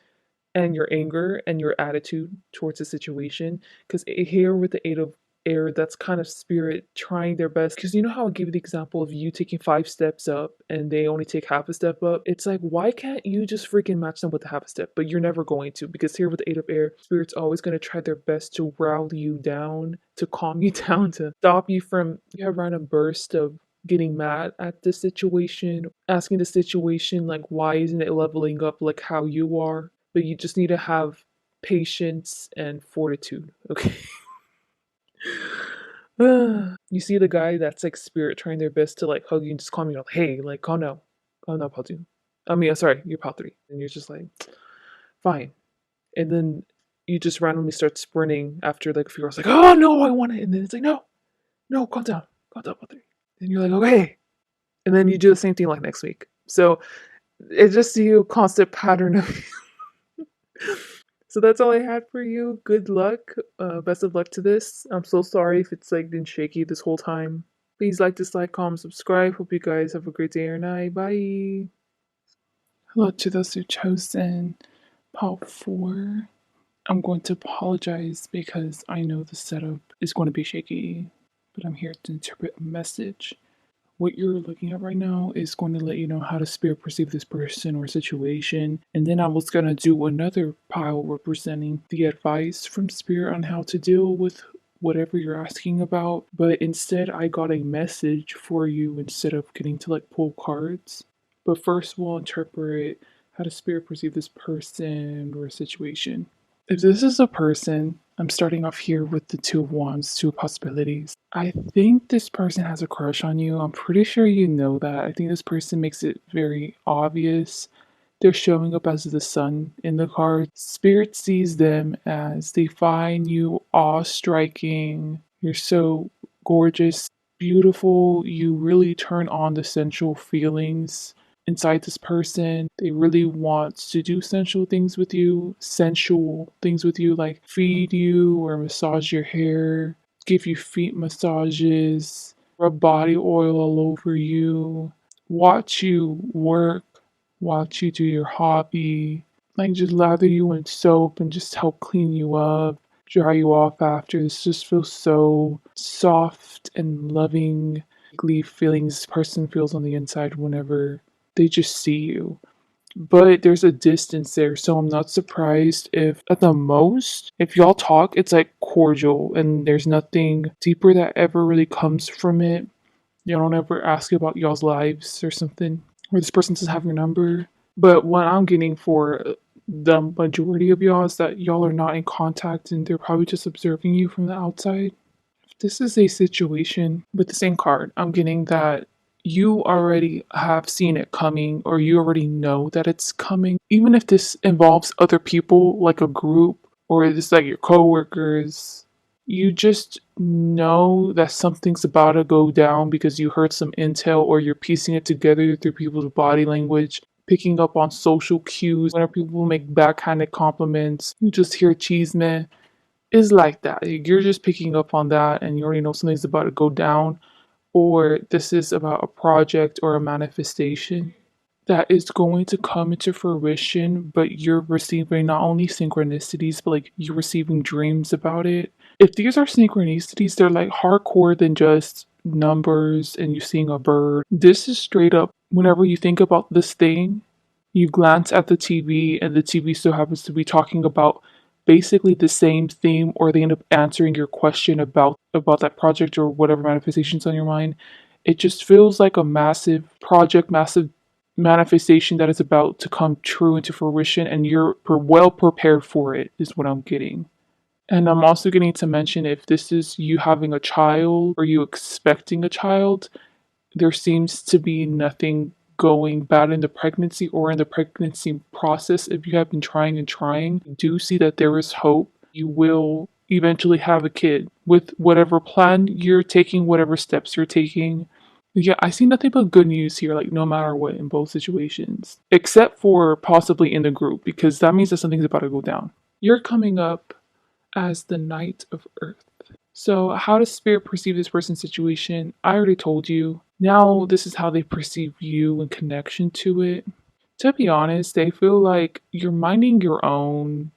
and your anger and your attitude towards the situation. Because here with the Eight of Air, that's kind of spirit trying their best. Because you know how I gave you the example of you taking 5 steps up and they only take half a step up? It's like, why can't you just freaking match them with a half a step? But you're never going to, because here with the Eight of Air, spirit's always going to try their best to rally you down, to calm you down, to stop you from you have random burst of getting mad at the situation, asking the situation like, why isn't it leveling up like how you are? But you just need to have patience and fortitude, okay? You see the guy that's like spirit trying their best to like hug you and just calm you, like, hey, like calm down, pal two. I mean, sorry, you're pal three, and you're just like, fine. And then you just randomly start sprinting after like a few hours, like, oh no, I want it, and then it's like, no, no, calm down, pal three. And you're like, okay, and then you do the same thing like next week. So it's just a constant pattern of. So that's all I had for you. Good luck. Best of luck to this. I'm so sorry if it's like been shaky this whole time. Please like, dislike, comment, subscribe. Hope you guys have a great day or night. Bye. Hello to those who chosen part 4. I'm going to apologize because I know the setup is going to be shaky, but I'm here to interpret a message. What you're looking at right now is going to let you know how to spirit perceive this person or situation. And then I was going to do another pile representing the advice from spirit on how to deal with whatever you're asking about. But instead, I got a message for you instead of getting to like pull cards. But first, we'll interpret how to spirit perceive this person or situation. If this is a person, I'm starting off here with the Two of Wands, two possibilities. I think this person has a crush on you. I'm pretty sure you know that. I think this person makes it very obvious. They're showing up as the sun in the card. Spirit sees them as they find you awe-striking. You're so gorgeous, beautiful. You really turn on the sensual feelings inside this person. They really want to do sensual things with you, like feed you or massage your hair, give you feet massages, rub body oil all over you, watch you work, watch you do your hobby, like just lather you in soap and just help clean you up, dry you off after. This just feels so soft and loving feelings this person feels on the inside whenever they just see you. But there's a distance there, so I'm not surprised if, at the most, if y'all talk, it's like cordial and there's nothing deeper that ever really comes from it. You don't ever ask about y'all's lives or something, or this person doesn't have your number. But what I'm getting for the majority of y'all is that y'all are not in contact and they're probably just observing you from the outside. This is a situation with the same card. I'm getting that you already have seen it coming or you already know that it's coming. Even if this involves other people, like a group, or it's like your coworkers, you just know that something's about to go down because you heard some intel or you're piecing it together through people's body language, picking up on social cues. Whenever people make backhanded compliments, you just hear cheese man is like that. You're just picking up on that and you already know something's about to go down, or this is about a project or a manifestation that is going to come into fruition, but you're receiving not only synchronicities, but like you're receiving dreams about it. If these are synchronicities, they're like hardcore than just numbers and you seeing a bird. This is straight up whenever you think about this thing, you glance at the TV and the TV still happens to be talking about basically the same theme, or they end up answering your question about that project or whatever manifestations on your mind. It just feels like a massive project, massive manifestation that is about to come true into fruition, and you're well prepared for it, is what I'm getting. And I'm also getting to mention if this is you having a child or you expecting a child, there seems to be nothing going bad in the pregnancy or in the pregnancy process. If you have been trying and trying, you do see that there is hope. You will eventually have a kid with whatever plan you're taking, whatever steps you're taking. Yeah, I see nothing but good news here, like no matter what in both situations, except for possibly in the group, because that means that something's about to go down. You're coming up as the Knight of Earth. So, how does spirit perceive this person's situation? I already told you. Now, this is how they perceive you in connection to it. To be honest, they feel like you're minding your own,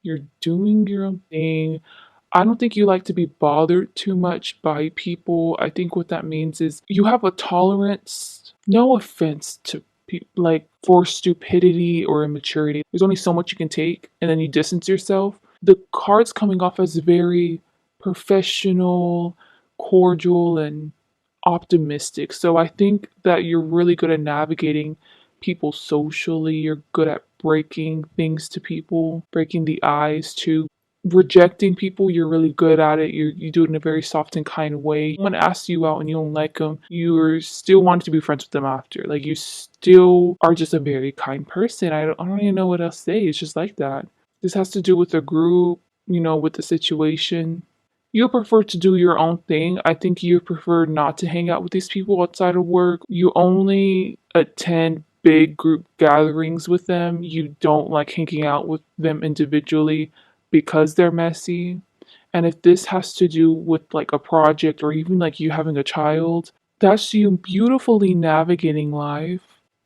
you're doing your own thing. I don't think you like to be bothered too much by people. I think what that means is you have a tolerance, no offense to people, like for stupidity or immaturity. There's only so much you can take, and then you distance yourself. The card's coming off as very professional, cordial, and optimistic. So I think that you're really good at navigating people socially. You're good at breaking things to people, breaking the ice to rejecting people. You're really good at it. You do it in a very soft and kind way. Someone asks you out and you don't like them, you're still wanting to be friends with them after. Like you still are just a very kind person. I don't even know what else to say. It's just like that. This has to do with the group, with the situation. You prefer to do your own thing. I think you prefer not to hang out with these people outside of work. You only attend big group gatherings with them. You don't like hanging out with them individually because they're messy. And if this has to do with like a project or even like you having a child, that's you beautifully navigating life,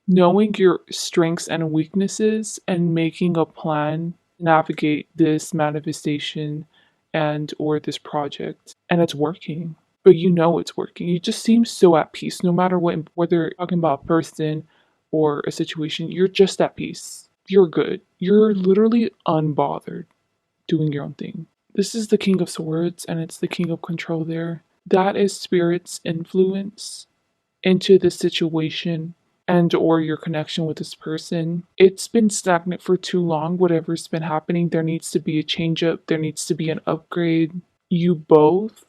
knowing your strengths and weaknesses and making a plan to navigate this manifestation and or this project. And it's working. But you know it's working. You just seem so at peace no matter what, whether you're talking about a person or a situation, you're just at peace. You're good. You're literally unbothered doing your own thing. This is the King of Swords, and it's the King of Control there. That is Spirit's influence into the situation and or your connection with this person. It's been stagnant for too long. Whatever's been happening, there needs to be a change up. There needs to be an upgrade. You both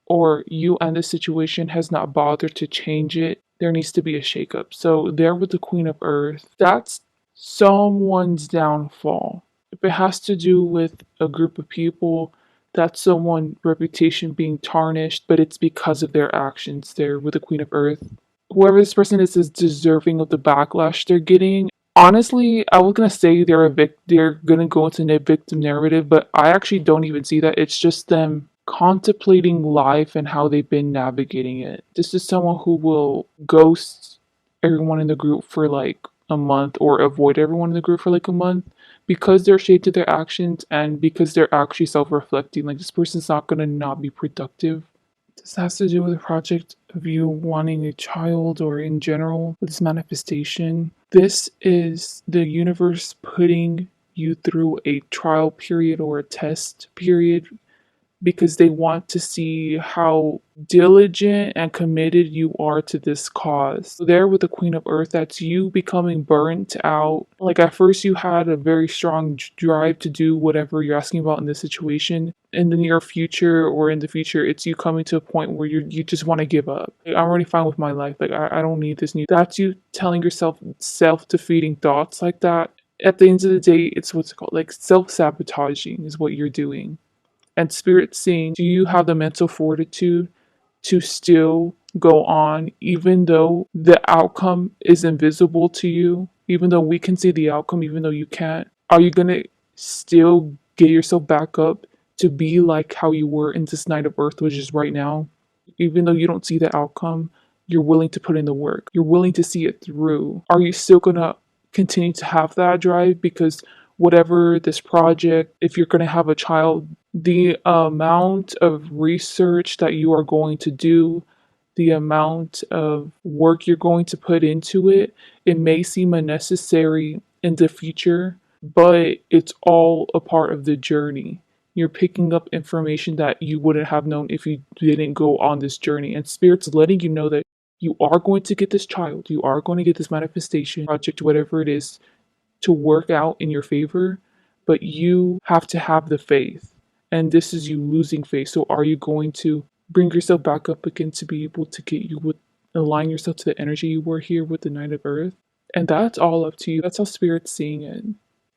or you and the situation has not bothered to change it. There needs to be a shakeup. So there with the Queen of Earth, that's someone's downfall. If it has to do with a group of people, that's someone's reputation being tarnished, but it's because of their actions there with the Queen of Earth. Whoever this person is deserving of the backlash they're getting. Honestly, I was gonna say they're gonna go into a victim narrative, but I actually don't even see that. It's just them contemplating life and how they've been navigating it. This is someone who will ghost everyone in the group for like a month or avoid everyone in the group for like a month because they're ashamed of their actions and because they're actually self-reflecting. Like this person's not gonna not be productive. This has to do with a project of you wanting a child or in general with this manifestation. This is the universe putting you through a trial period or a test period because they want to see how diligent and committed you are to this cause. So there with the Queen of Earth, that's you becoming burnt out. Like at first you had a very strong drive to do whatever you're asking about in this situation. In the near future or in the future, it's you coming to a point where you just want to give up. Like, I'm already fine with my life. Like I don't need this new. That's you telling yourself self-defeating thoughts like that. At the end of the day, it's what's called like self-sabotaging is what you're doing and spirit seeing, do you have the mental fortitude to still go on even though the outcome is invisible to you, even though we can see the outcome, even though you can't? Are you going to still get yourself back up to be like how you were in this night of earth, which is right now? Even though you don't see the outcome, you're willing to put in the work. You're willing to see it through. Are you still going to continue to have that drive? Because whatever this project, if you're going to have a child, the amount of research that you are going to do, the amount of work you're going to put into it, it may seem unnecessary in the future, but it's all a part of the journey. You're picking up information that you wouldn't have known if you didn't go on this journey. And Spirit's letting you know that you are going to get this child, you are going to get this manifestation project, whatever it is, to work out in your favor, but you have to have the faith. And this is you losing faith. So are you going to bring yourself back up again to be able to get you with align yourself to the energy you were here with the Knight of Earth? And that's all up to you. That's how Spirit's seeing it.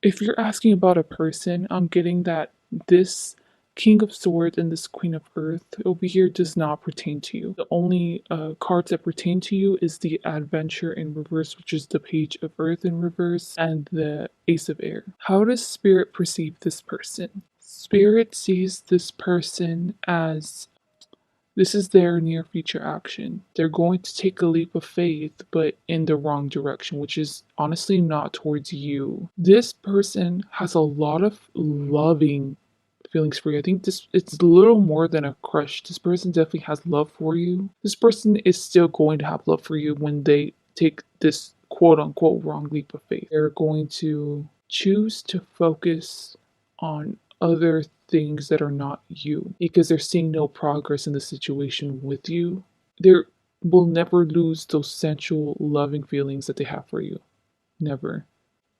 If you're asking about a person, I'm getting that this King of Swords and this Queen of Earth over here does not pertain to you. The only cards that pertain to you is the Adventure in reverse, which is the Page of Earth in reverse, and the Ace of Air. How does Spirit perceive this person? Spirit sees this person as this is their near future action. They're going to take a leap of faith, but in the wrong direction, which is honestly not towards you. This person has a lot of loving feelings for you. I think this it's a little more than a crush. This person definitely has love for you. This person is still going to have love for you when they take this quote unquote wrong leap of faith. They're going to choose to focus on other things that are not you because they're seeing no progress in the situation with you. They will never lose those sensual, loving feelings that they have for you. Never.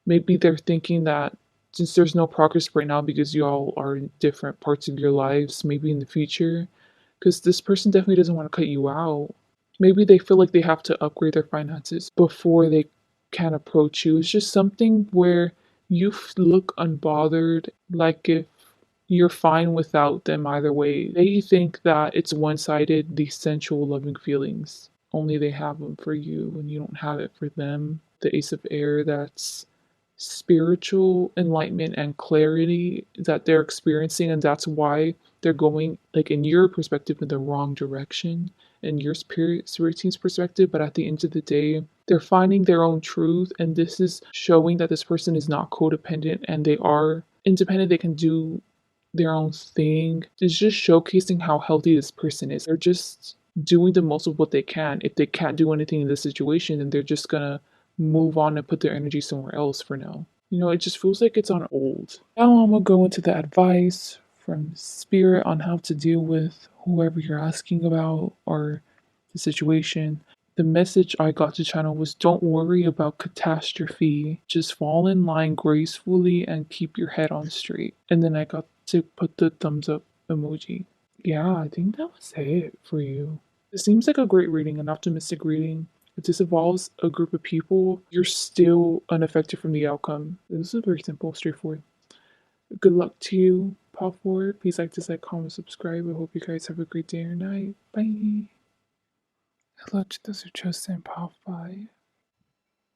Maybe they're thinking that since there's no progress right now because you all are in different parts of your lives, maybe in the future, because this person definitely doesn't want to cut you out. Maybe they feel like they have to upgrade their finances before they can approach you. It's just something where you look unbothered, like if you're fine without them either way. They think that it's one sided, these sensual, loving feelings. Only they have them for you and you don't have it for them. The Ace of Air, that's spiritual enlightenment and clarity that they're experiencing, and that's why they're going, like in your perspective, in the wrong direction, in your spirit team's perspective. But at the end of the day, they're finding their own truth, and this is showing that this person is not codependent and they are independent. They can do their own thing. It's just showcasing how healthy this person is. They're just doing the most of what they can. If they can't do anything in this situation, then they're just gonna move on and put their energy somewhere else for now. You know, it just feels like it's on hold. Now I'm gonna go into the advice from Spirit on how to deal with whoever you're asking about or the situation. The message I got to channel was don't worry about catastrophe, just fall in line gracefully and keep your head on straight. And then I got to put the thumbs up emoji. Yeah, I think that was it for you. It seems like a great reading, an optimistic reading. If this involves a group of people, you're still unaffected from the outcome. This is very simple, straightforward. Good luck to you, Paul Ford. Please like, dislike, comment, subscribe. I hope you guys have a great day or night. Bye. Hello to those who chose to Paul 5.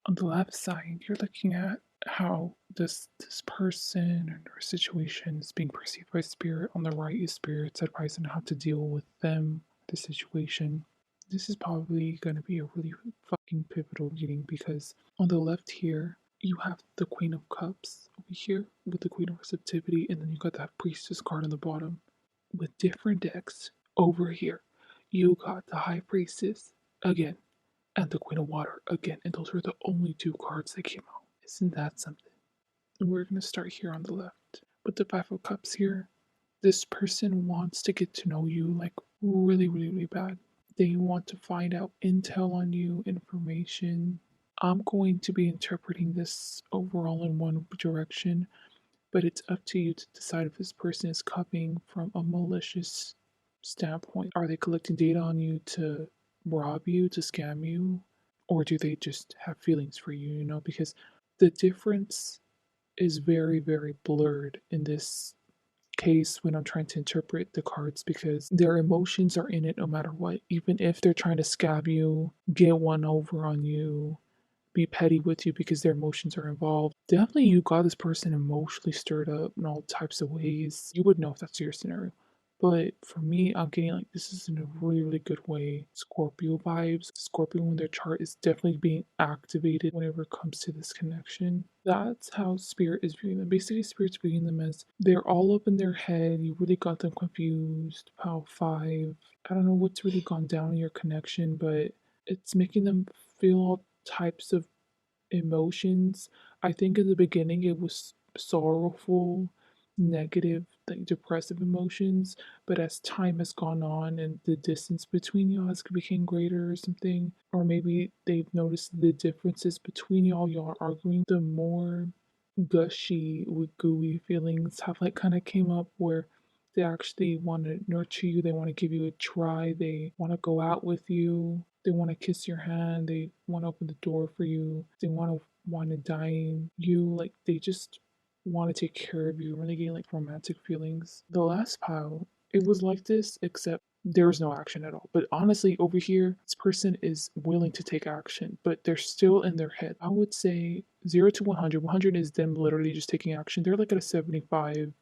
On the left side, you're looking at how this person or situation is being perceived by spirit. On the right is spirit's advice on how to deal with them, the situation. This is probably going to be a really fucking pivotal reading because on the left here, you have the Queen of Cups over here with the Queen of Receptivity, and then you got that Priestess card on the bottom. With different decks over here, you got the High Priestess again and the Queen of Water again, and those were the only two cards that came out. Isn't that something? And we're gonna start here on the left. With the Five of Cups here, this person wants to get to know you like really, really, really bad. They want to find out intel on you, information. I'm going to be interpreting this overall in one direction, but it's up to you to decide if this person is coming from a malicious standpoint. Are they collecting data on you to rob you, to scam you? Or do they just have feelings for you, you know? Because the difference is very, very blurred in this case when I'm trying to interpret the cards because their emotions are in it no matter what. Even if they're trying to scab you, get one over on you, be petty with you because their emotions are involved. Definitely, you got this person emotionally stirred up in all types of ways. You would know if that's your scenario. But for me, I'm getting like this is in a really, really good way. Scorpio vibes. Scorpio in their chart is definitely being activated whenever it comes to this connection. That's how Spirit is viewing them. Basically, Spirit's viewing them as they're all up in their head. You really got them confused. Pile 5. I don't know what's really gone down in your connection, but it's making them feel all types of emotions. I think in the beginning it was sorrowful, negative, like depressive emotions, but as time has gone on and the distance between y'all has become greater or something, or maybe they've noticed the differences between y'all are arguing, the more gushy with gooey feelings have like kind of came up where they actually want to nurture you, they want to give you a try, they want to go out with you, they want to kiss your hand, they want to open the door for you, they want to dine you, like they just want to take care of you, really getting like romantic feelings. The last pile, it was like this except there was no action at all. But honestly, over here, this person is willing to take action, but they're still in their head. I would say 0 to 100. 100 is them literally just taking action. They're like at a 75%.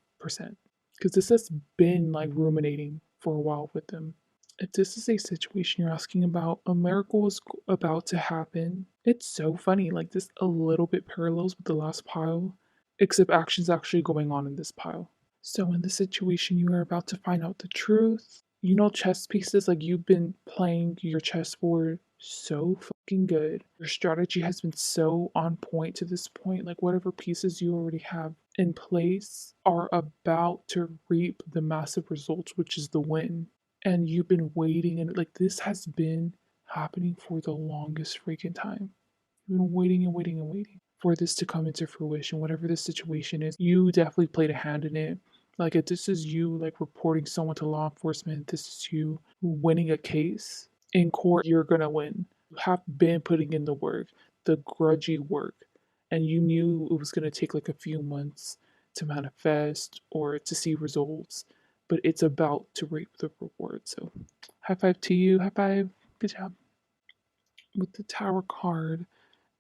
because this has been like ruminating for a while with them. If this is a situation you're asking about, a miracle is about to happen. It's so funny, like this a little bit parallels with the last pile, except action's actually going on in this pile. So in this situation, you are about to find out the truth. You know, chess pieces, like you've been playing your chessboard so fucking good. Your strategy has been so on point to this point. Like whatever pieces you already have in place are about to reap the massive results, which is the win. And you've been waiting, and like this has been happening for the longest freaking time. You've been waiting and waiting and waiting for this to come into fruition. Whatever this situation is, you definitely played a hand in it. Like if this is you like reporting someone to law enforcement, this is you winning a case in court, you're gonna win. You have been putting in the work, the grudgy work, and you knew it was gonna take like a few months to manifest or to see results, but it's about to reap the reward. So high five to you, high five, good job. With the Tower card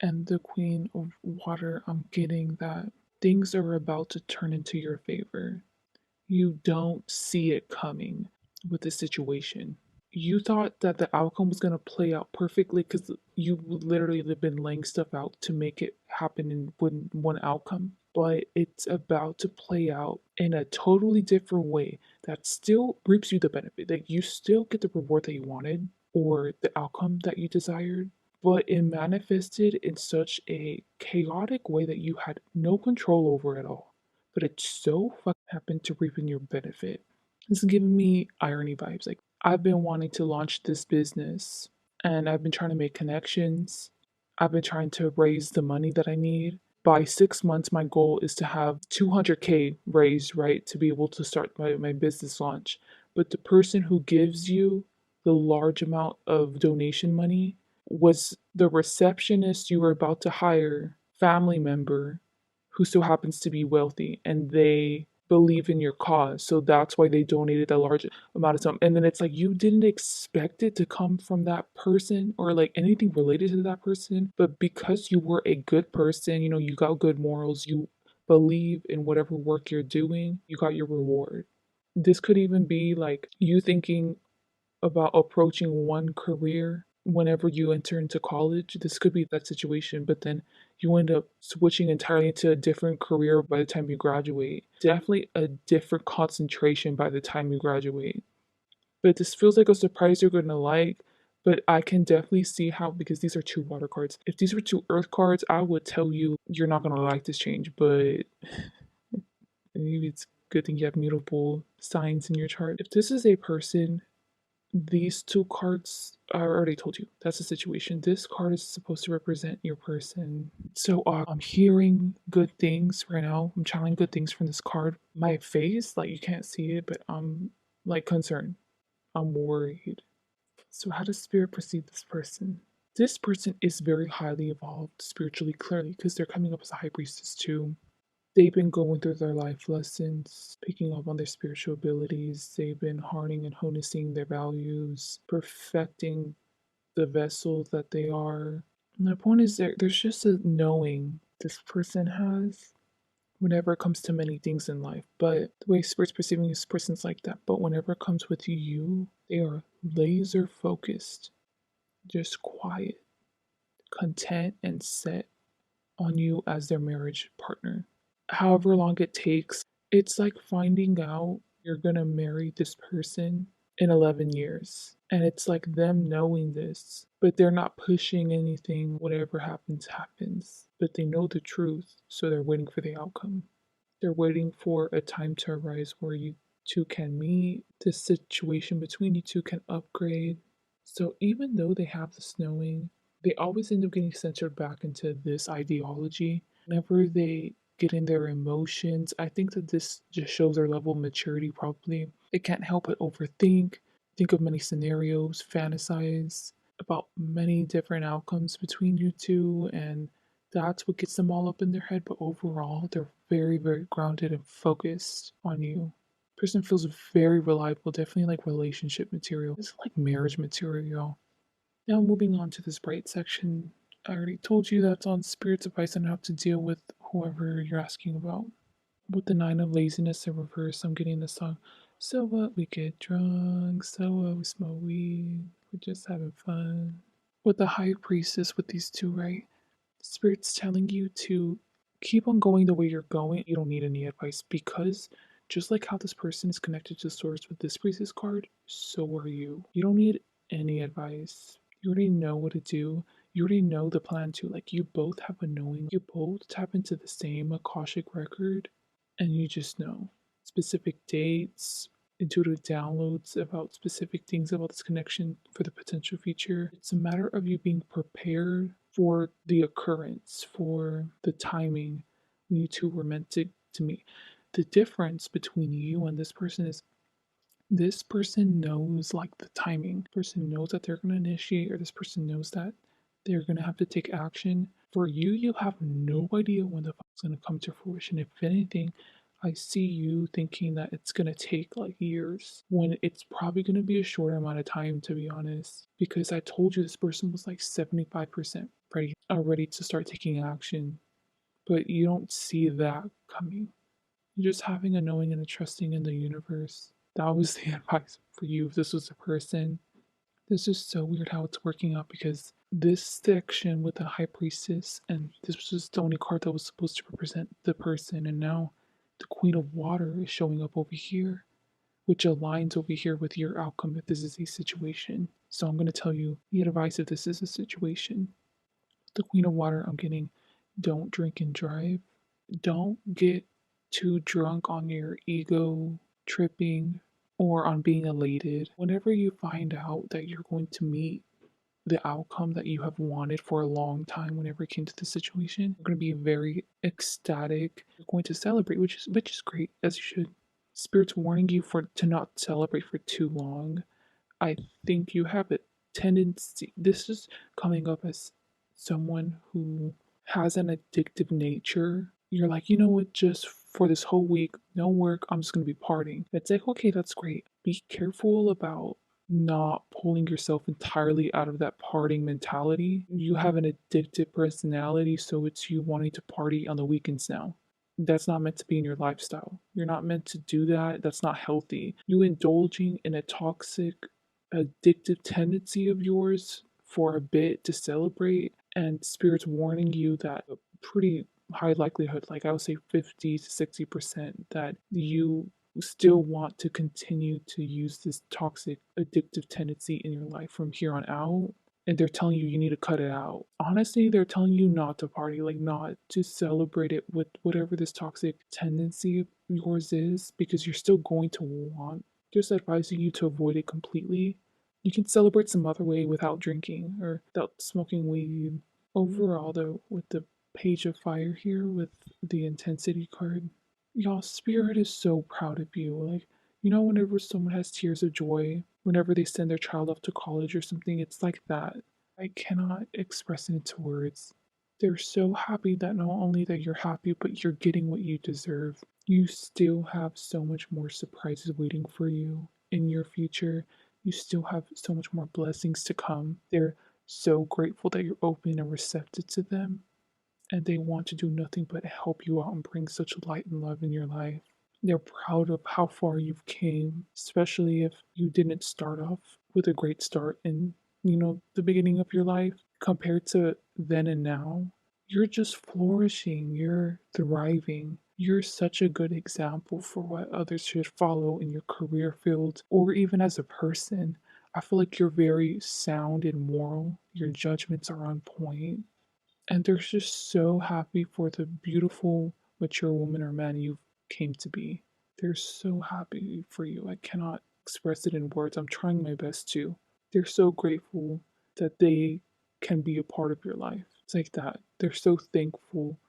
and the Queen of Water, I'm getting that things are about to turn into your favor. You don't see it coming with the situation. You thought that the outcome was going to play out perfectly because you literally have been laying stuff out to make it happen in one outcome. But it's about to play out in a totally different way that still reaps you the benefit. Like you still get the reward that you wanted or the outcome that you desired, but it manifested in such a chaotic way that you had no control over at all. But it so fucking happened to reap in your benefit. This is giving me irony vibes. Like I've been wanting to launch this business and I've been trying to make connections. I've been trying to raise the money that I need. By 6 months, my goal is to have 200K raised, right, to be able to start my business launch. But the person who gives you the large amount of donation money was the receptionist you were about to hire, family member who so happens to be wealthy, and they believe in your cause. So that's why they donated a large amount of time. And then it's like you didn't expect it to come from that person or like anything related to that person. But because you were a good person, you know, you got good morals, you believe in whatever work you're doing, you got your reward. This could even be like you thinking about approaching one career whenever you enter into college. This could be that situation, but then you end up switching entirely to a different career by the time you graduate. Definitely a different concentration by the time you graduate. But this feels like a surprise you're gonna like. But I can definitely see how, because these are two water cards. If these were two earth cards, I would tell you you're not gonna like this change. But maybe it's a good thing you have mutable signs in your chart. If this is a person, these two cards, I already told you, that's the situation. This card is supposed to represent your person. So I'm hearing good things right now. I'm channeling good things from this card. My face, like you can't see it, but I'm like concerned. I'm worried. So how does spirit perceive this person? This person is very highly evolved spiritually, clearly, because they're coming up as a high priestess too. They've been going through their life lessons, picking up on their spiritual abilities. They've been harnessing and harnessing their values, perfecting the vessel that they are. And the point is, there's just a knowing this person has whenever it comes to many things in life. But the way Spirit's perceiving this person's like that. But whenever it comes with you, they are laser focused, just quiet, content, and set on you as their marriage partner. However long it takes, it's like finding out you're gonna marry this person in 11 years. And it's like them knowing this, but they're not pushing anything. Whatever happens, happens. But they know the truth, so they're waiting for the outcome. They're waiting for a time to arise where you two can meet, the situation between you two can upgrade. So even though they have this knowing, they always end up getting centered back into this ideology. Whenever they get in their emotions, I think that this just shows their level of maturity probably. They can't help but overthink, think of many scenarios, fantasize about many different outcomes between you two, and that's what gets them all up in their head. But overall, they're very, very grounded and focused on you. Person feels very reliable, definitely like relationship material. It's like marriage material. Now moving on to this bright section. I already told you that's on spirit's advice on how to deal with whoever you're asking about. With the nine of laziness in reverse, I'm getting the song. So what? We get drunk. So what? We smoke weed. We're just having fun. With the high priestess, with these two, right? Spirit's telling you to keep on going the way you're going. You don't need any advice because just like how this person is connected to source with this priestess card, so are you. You don't need any advice. You already know what to do. You already know the plan too. Like you both have a knowing. You both tap into the same Akashic record and you just know specific dates, intuitive downloads about specific things about this connection for the potential future. It's a matter of you being prepared for the occurrence, for the timing when you two were meant to meet. The difference between you and this person is this person knows like the timing. Person knows that they're going to initiate, or this person knows that they're going to have to take action. For you, you have no idea when the fuck's going to come to fruition. If anything, I see you thinking that it's going to take like years when it's probably going to be a short amount of time, to be honest. Because I told you this person was like 75% ready to start taking action, but you don't see that coming. You're just having a knowing and a trusting in the universe. That was the advice for you if this was a person. This is so weird how it's working out because this section with the high priestess and this was the only card that was supposed to represent the person, and now the queen of water is showing up over here, which aligns over here with your outcome if this is a situation. So I'm going to tell you the advice if this is a situation. The queen of water, I'm getting don't drink and drive. Don't get too drunk on your ego tripping or on being elated. Whenever you find out that you're going to meet the outcome that you have wanted for a long time, whenever it came to the situation, you're going to be very ecstatic. You're going to celebrate, which is great, as you should. Spirit's warning you for to not celebrate for too long. I think you have a tendency. This is coming up as someone who has an addictive nature. You're like, you know what, just for this whole week, no work, I'm just going to be partying. It's like, okay, that's great. Be careful about not pulling yourself entirely out of that partying mentality. You have an addictive personality, so it's you wanting to party on the weekends now. That's not meant to be in your lifestyle. You're not meant to do that. That's not healthy. You indulging in a toxic, addictive tendency of yours for a bit to celebrate, and spirits warning you that a pretty high likelihood, like I would say 50 to 60%, that you still want to continue to use this toxic addictive tendency in your life from here on out, and they're telling you you need to cut it out. Honestly, they're telling you not to party, like not to celebrate it with whatever this toxic tendency of yours is, because you're still going to want, just advising you to avoid it completely. You can celebrate some other way without drinking or without smoking weed. Overall, though, with the Page of Fire here with the intensity card, y'all, Spirit is so proud of you. Like, whenever someone has tears of joy, whenever they send their child off to college or something, it's like that. I cannot express it into words. They're so happy that not only that you're happy, but you're getting what you deserve. You still have so much more surprises waiting for you in your future. You still have so much more blessings to come. They're so grateful that you're open and receptive to them, and they want to do nothing but help you out and bring such light and love in your life. They're proud of how far you've came, especially if you didn't start off with a great start in, the beginning of your life compared to then and now. You're just flourishing, you're thriving. You're such a good example for what others should follow in your career field or even as a person. I feel like you're very sound and moral. Your judgments are on point, and they're just so happy for the beautiful, mature woman or man you came to be. They're so happy for you. I cannot express it in words. I'm trying my best to. They're so grateful that they can be a part of your life. It's like that. They're so thankful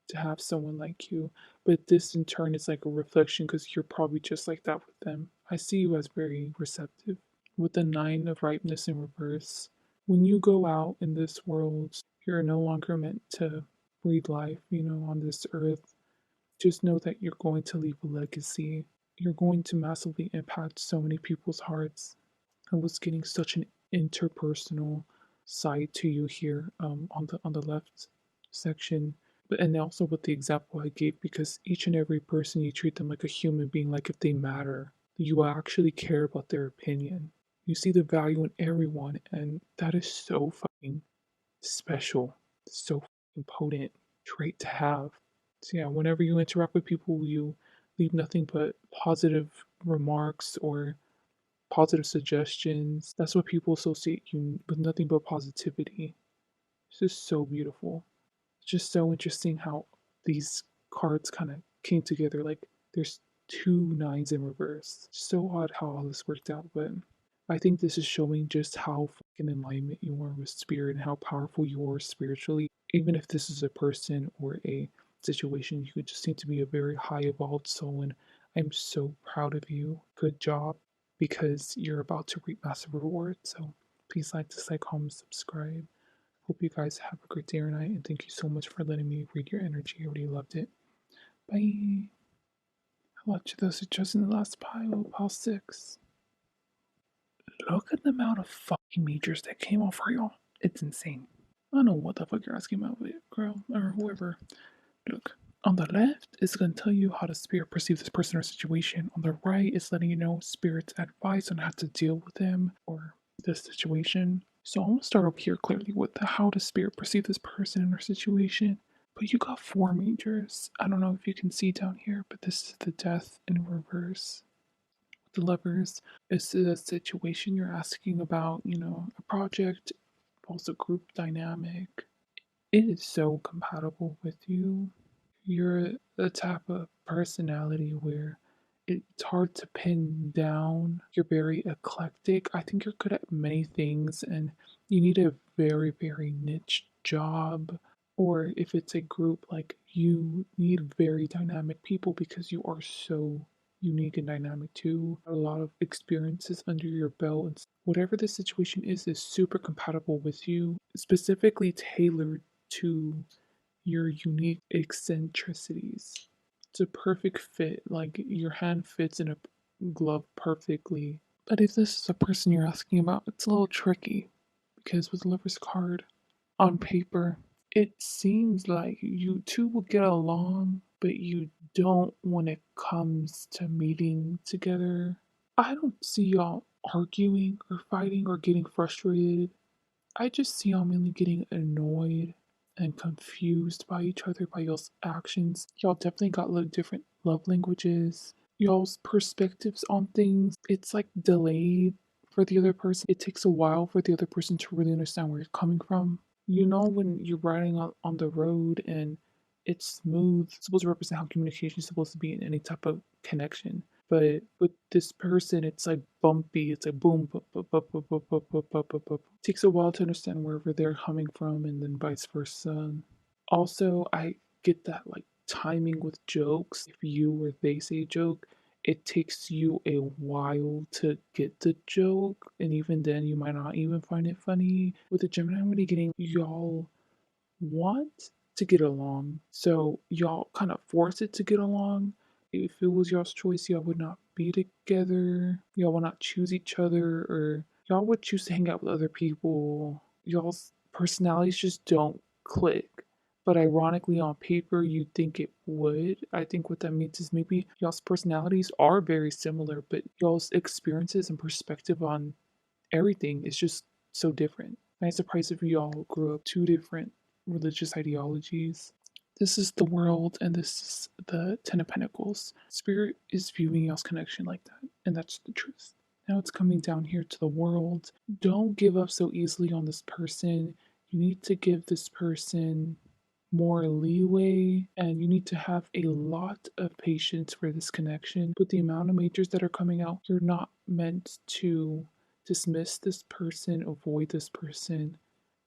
to have someone like you. But this in turn is like a reflection because you're probably just like that with them. I see you as very receptive. With the nine of ripeness in reverse, when you go out in this world, you're no longer meant to breathe life, on this earth. Just know that you're going to leave a legacy. You're going to massively impact so many people's hearts. I was getting such an interpersonal side to you here on the left section. But and also with the example I gave, because each and every person you treat them like a human being, like if they matter, you actually care about their opinion. You see the value in everyone, and that is so fucking special, so fucking potent trait to have. So yeah, whenever you interact with people, you leave nothing but positive remarks or positive suggestions. That's what people associate you with, nothing but positivity. It's just so beautiful. It's just so interesting how these cards kind of came together. Like there's two nines in reverse. So odd how all this worked out, but I think this is showing just how fucking enlightenment you are with spirit and how powerful you are spiritually. Even if this is a person or a situation, you just seem to be a very high evolved soul, and I'm so proud of you. Good job, because you're about to reap massive rewards. So please like, dislike, comment, subscribe. Hope you guys have a great day or night, and thank you so much for letting me read your energy. I really loved it. Bye. Hello to those who chose in the last pile, pile 6. Look at the amount of fucking majors that came off for y'all. It's insane. I don't know what the fuck you're asking about, girl, or whoever. Look, on the left, it's going to tell you how the spirit perceives this person or situation. On the right, it's letting you know spirit's advice on how to deal with them or this situation. So I'm going to start over here clearly with how does spirit perceive this person or situation. But you got 4 majors. I don't know if you can see down here, but this is the death in reverse. The lovers is a situation you're asking about, a project, also group dynamic. It is so compatible with you. You're the type of personality where it's hard to pin down. You're very eclectic. I think you're good at many things, and you need a very, very niche job. Or if it's a group, like you need very dynamic people because you are so unique and dynamic too. A lot of experiences under your belt. And whatever the situation is super compatible with you, specifically tailored to your unique eccentricities. It's a perfect fit, like your hand fits in a glove perfectly. But if this is a person you're asking about, it's a little tricky because with the Lover's card on paper, it seems like you two will get along, but you don't when it comes to meeting together. I don't see y'all arguing or fighting or getting frustrated. I just see y'all mainly getting annoyed and confused by each other, by y'all's actions. Y'all definitely got different love languages. Y'all's perspectives on things, it's like delayed for the other person. It takes a while for the other person to really understand where you're coming from. You know, when you're riding on the road and it's smooth, it's supposed to represent how communication is supposed to be in any type of connection. But with this person, it's like bumpy. It's like boom, boom, boom, boom, boom, boom, boom, boom, boom, boom, boom. It takes a while to understand wherever they're coming from, and then vice versa. Also, I get that like timing with jokes. If you or they say a joke, it takes you a while to get the joke, and even then, you might not even find it funny. With the Gemini, I'm really getting y'all want to get along. So y'all kind of force it to get along. If it was y'all's choice, y'all would not be together. Y'all would not choose each other, or y'all would choose to hang out with other people. Y'all's personalities just don't click. But ironically, on paper, you'd think it would. I think what that means is maybe y'all's personalities are very similar, but y'all's experiences and perspective on everything is just so different. I'm surprised if you all grew up 2 different religious ideologies. This is the world, and this is the Ten of Pentacles. Spirit is viewing y'all's connection like that, and that's the truth. Now it's coming down here to the world. Don't give up so easily on this person. You need to give this person more leeway, and you need to have a lot of patience for this connection. With the amount of majors that are coming out, you're not meant to dismiss this person, avoid this person,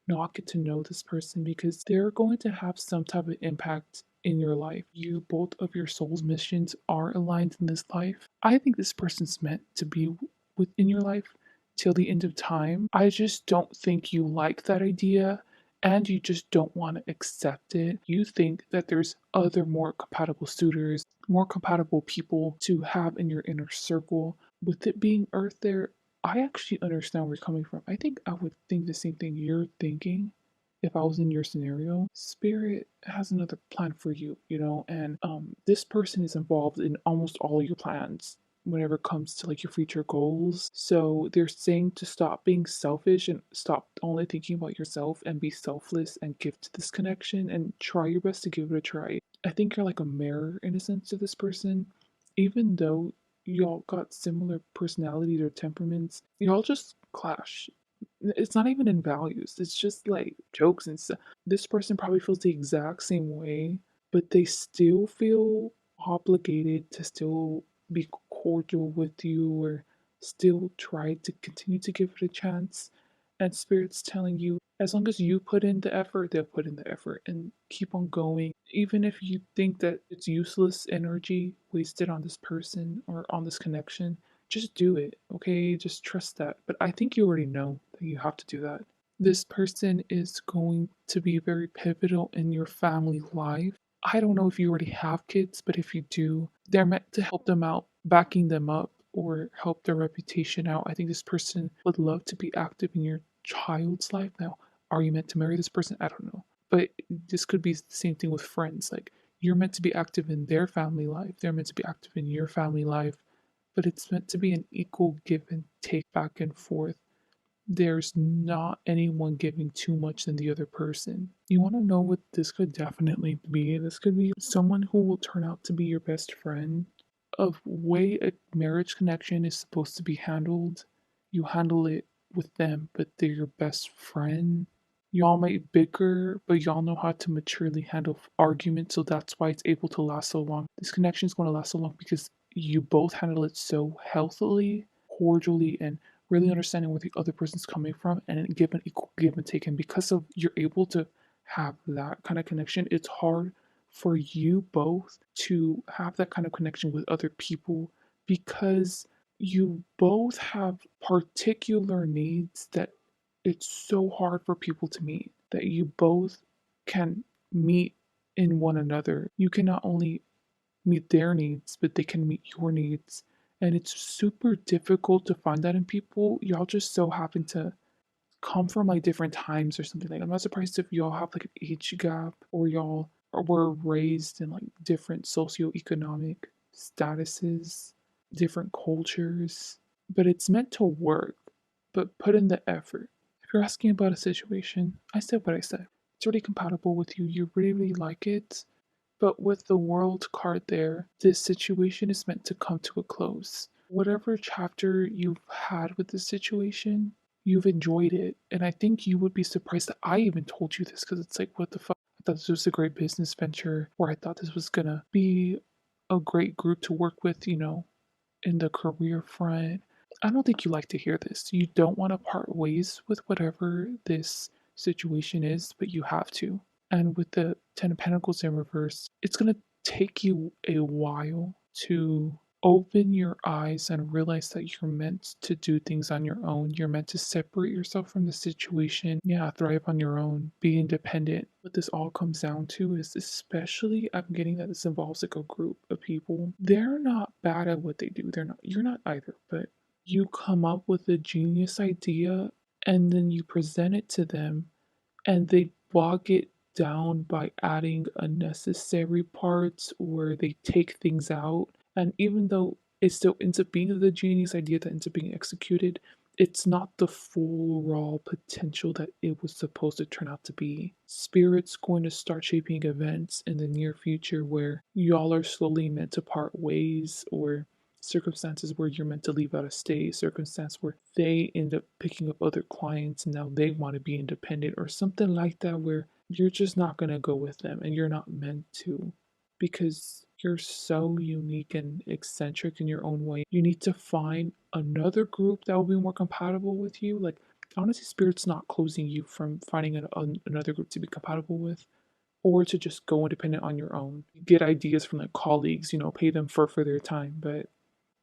not get to know this person, because they're going to have some type of impact in your life. You, both of your soul's missions are aligned in this life. I think this person's meant to be within your life till the end of time. I just don't think you like that idea, and you just don't want to accept it. You think that there's other more compatible suitors, more compatible people to have in your inner circle. With it being Earth there, I actually understand where you're coming from. I think I would think the same thing you're thinking. if I was in your scenario, spirit has another plan for you, you know, and this person is involved in almost all your plans whenever it comes to like your future goals. So they're saying to stop being selfish and stop only thinking about yourself and be selfless and give to this connection and try your best to give it a try. I think you're like a mirror in a sense to this person, even though y'all got similar personalities or temperaments, y'all just clash. It's not even in values, it's just like jokes and stuff. This person probably feels the exact same way, but they still feel obligated to still be cordial with you or still try to continue to give it a chance. And Spirit's telling you, as long as you put in the effort, they'll put in the effort and keep on going. Even if you think that it's useless energy wasted on this person or on this connection, just do it, okay? Just trust that. But I think you already know that you have to do that. This person is going to be very pivotal in your family life. I don't know if you already have kids, but if you do, they're meant to help them out, backing them up, or help their reputation out. I think this person would love to be active in your child's life. Now, are you meant to marry this person? I don't know. But this could be the same thing with friends. Like, you're meant to be active in their family life, they're meant to be active in your family life, but it's meant to be an equal give and take back and forth. There's not anyone giving too much than the other person. You want to know what this could definitely be? This could be someone who will turn out to be your best friend. Of way a marriage connection is supposed to be handled, you handle it with them, but they're your best friend. Y'all might bicker, but y'all know how to maturely handle arguments, so that's why it's able to last so long. This connection is going to last so long because you both handle it so healthily, cordially, and really understanding where the other person's coming from and give an equal give and take. And because of you're able to have that kind of connection, it's hard for you both to have that kind of connection with other people because you both have particular needs that it's so hard for people to meet, that you both can meet in one another. You can not only meet their needs, but they can meet your needs. And it's super difficult to find that in people. Y'all just so happen to come from like different times or something. Like, I'm not surprised if y'all have like an age gap or y'all were raised in like different socioeconomic statuses, different cultures, but it's meant to work. But put in the effort. If you're asking about a situation, I said what I said. It's really compatible with you. You really, really like it. But with the world card there, this situation is meant to come to a close. Whatever chapter you've had with this situation, you've enjoyed it. And I think you would be surprised that I even told you this because it's like, what the fuck? I thought this was a great business venture, or I thought this was gonna be a great group to work with, you know, in the career front. I don't think you like to hear this. You don't want to part ways with whatever this situation is, but you have to. And with the Ten of Pentacles in reverse, it's going to take you a while to open your eyes and realize that you're meant to do things on your own. You're meant to separate yourself from the situation. Yeah, thrive on your own, be independent. What this all comes down to is, especially, I'm getting that this involves like a group of people. They're not bad at what they do. They're not, you're not either, but you come up with a genius idea and then you present it to them and they bog it down by adding unnecessary parts or they take things out. And even though it still ends up being the genius idea that ends up being executed, it's not the full raw potential that it was supposed to turn out to be. Spirit's going to start shaping events in the near future where y'all are slowly meant to part ways, or circumstances where you're meant to leave out of state, circumstance where they end up picking up other clients and now they want to be independent, or something like that where you're just not going to go with them and you're not meant to because you're so unique and eccentric in your own way. You need to find another group that will be more compatible with you. Like, honestly, Spirit's not closing you from finding another group to be compatible with, or to just go independent on your own. Get ideas from like colleagues, you know, pay them for their time. But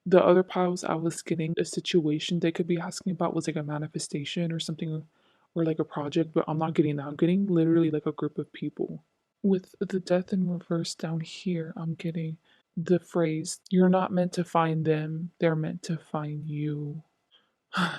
the other piles I was getting, a situation they could be asking about was like a manifestation or something, or like a project, but I'm not getting that. I'm getting literally like a group of people. With the death in reverse down here, I'm getting the phrase, you're not meant to find them, they're meant to find you.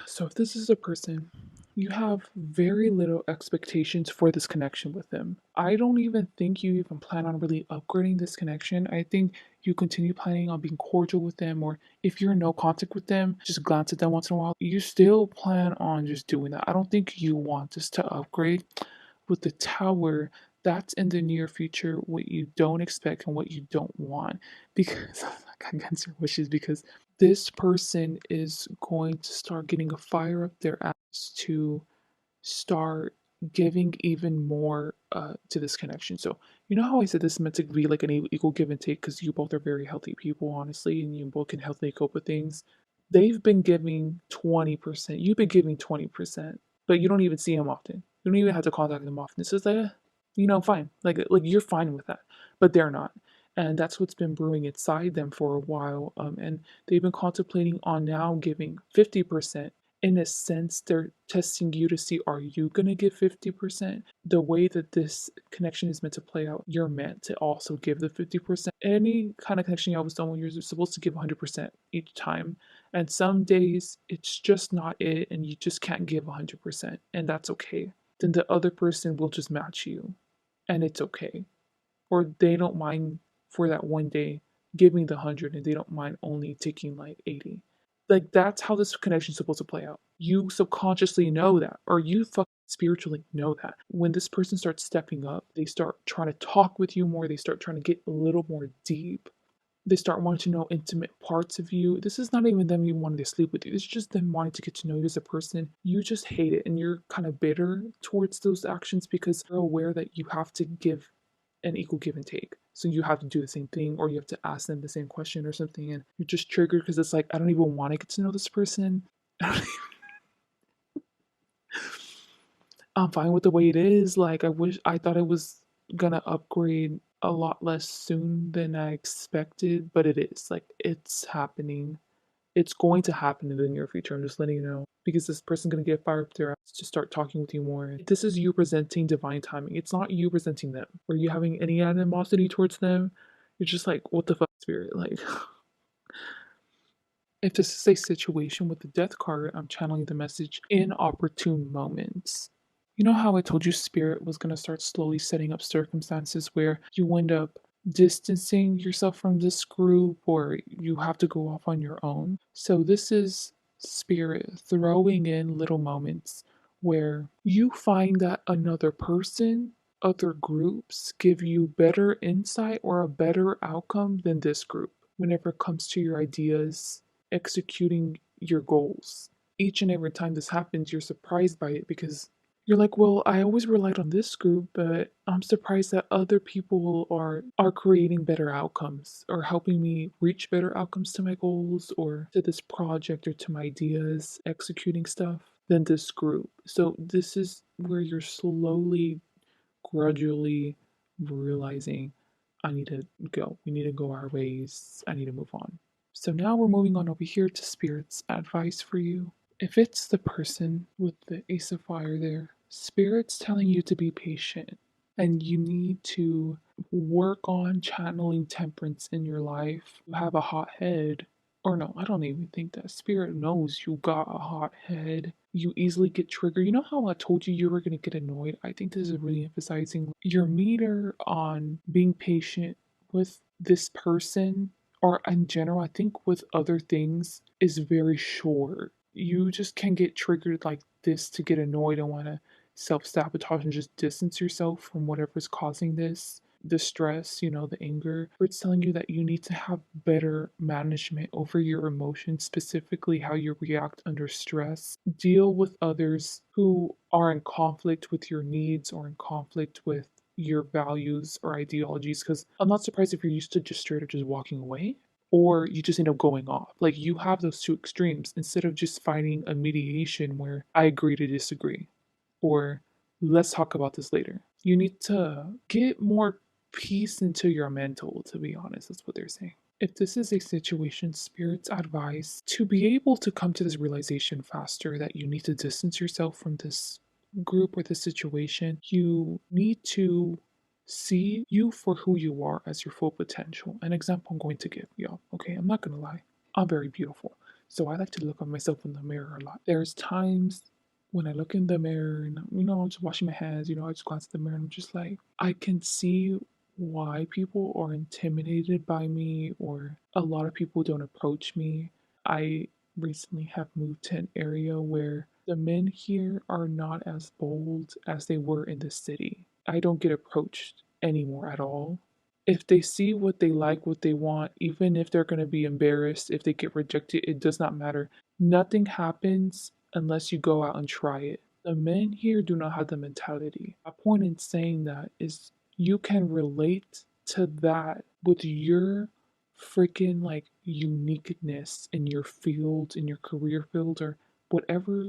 So if this is a person, You have very little expectations for this connection with them. I don't even think you even plan on really upgrading this connection. I think you continue planning on being cordial with them, or if you're in no contact with them, just glance at them once in a while. You still plan on just doing that. I don't think you want this to upgrade. With the tower, that's in the near future, what you don't expect and what you don't want, because against your wishes, because this person is going to start getting a fire up their ass to start giving even more to this connection. So, you know how I said this is meant to be like an equal give and take because you both are very healthy people, honestly, and you both can healthily cope with things. They've been giving 20%. You've been giving 20%, but you don't even see them often. You don't even have to contact them often. It's just like, fine. Like you're fine with that, but they're not. And that's what's been brewing inside them for a while. And they've been contemplating on now giving 50%. In a sense, they're testing you to see, are you going to give 50%? The way that this connection is meant to play out, you're meant to also give the 50%. Any kind of connection you have with someone, you're supposed to give 100% each time. And some days it's just not it, and you just can't give 100%, and that's okay. Then the other person will just match you, and it's okay. Or they don't mind for that one day giving the 100, and they don't mind only taking like 80. Like that's how this connection is supposed to play out. You subconsciously know that, or you spiritually know that. When this person starts stepping up, they start trying to talk with you more, they start trying to get a little more deep. They start wanting to know intimate parts of you. This is not even them even wanting to sleep with you. It's just them wanting to get to know you as a person. You just hate it and you're kind of bitter towards those actions because you're aware that you have to give an equal give and take. So you have to do the same thing or you have to ask them the same question or something. And you're just triggered because it's like, I don't even want to get to know this person. I'm fine with the way it is. Like, I thought it was gonna upgrade a lot less soon than I expected, but it is. Like, it's happening. It's going to happen in the near future. I'm just letting you know because this person's gonna get fired up their ass to start talking with you more. This is you presenting divine timing. It's not you presenting them. Are you having any animosity towards them? You're just like, what the fuck, spirit? Like, if this is a situation with the death card, I'm channeling the message in opportune moments. You know how I told you spirit was going to start slowly setting up circumstances where you end up distancing yourself from this group or you have to go off on your own? So, this is spirit throwing in little moments where you find that another person, other groups give you better insight or a better outcome than this group whenever it comes to your ideas, executing your goals. Each and every time this happens, you're surprised by it because you're like, well, I always relied on this group, but I'm surprised that other people are creating better outcomes or helping me reach better outcomes to my goals or to this project or to my ideas, executing stuff than this group. So this is where you're slowly, gradually realizing I need to go. We need to go our ways. I need to move on. So now we're moving on over here to Spirit's advice for you. If it's the person with the Ace of Fire there, Spirit's telling you to be patient and you need to work on channeling temperance in your life. You have a hot head. Or no, I don't even think that. Spirit knows you got a hot head. You easily get triggered. You know how I told you were going to get annoyed? I think this is really emphasizing your meter on being patient with this person or in general, I think with other things is very short. You just can get triggered like this to get annoyed and want to self sabotage and just distance yourself from whatever's causing this. The stress, the anger, or it's telling you that you need to have better management over your emotions, specifically how you react under stress. Deal with others who are in conflict with your needs or in conflict with your values or ideologies because I'm not surprised if you're used to just straight up just walking away or you just end up going off. Like you have those two extremes instead of just finding a mediation where I agree to disagree or let's talk about this later. You need to get more peace into your mental, to be honest, that's what they're saying. If this is a situation, spirits advise to be able to come to this realization faster that you need to distance yourself from this group or this situation. You need to see you for who you are as your full potential. An example I'm going to give y'all, okay? I'm not gonna lie. I'm very beautiful. So I like to look at myself in the mirror a lot. There's times when I look in the mirror and, I'm just washing my hands, I just glance at the mirror and I'm just like, I can see why people are intimidated by me or a lot of people don't approach me. I recently have moved to an area where the men here are not as bold as they were in the city. I don't get approached anymore at all. If they see what they like, what they want, even if they're going to be embarrassed, if they get rejected, it does not matter. Nothing happens unless you go out and try it. The men here do not have the mentality. My point in saying that is you can relate to that with your freaking like uniqueness in your field, in your career field, or whatever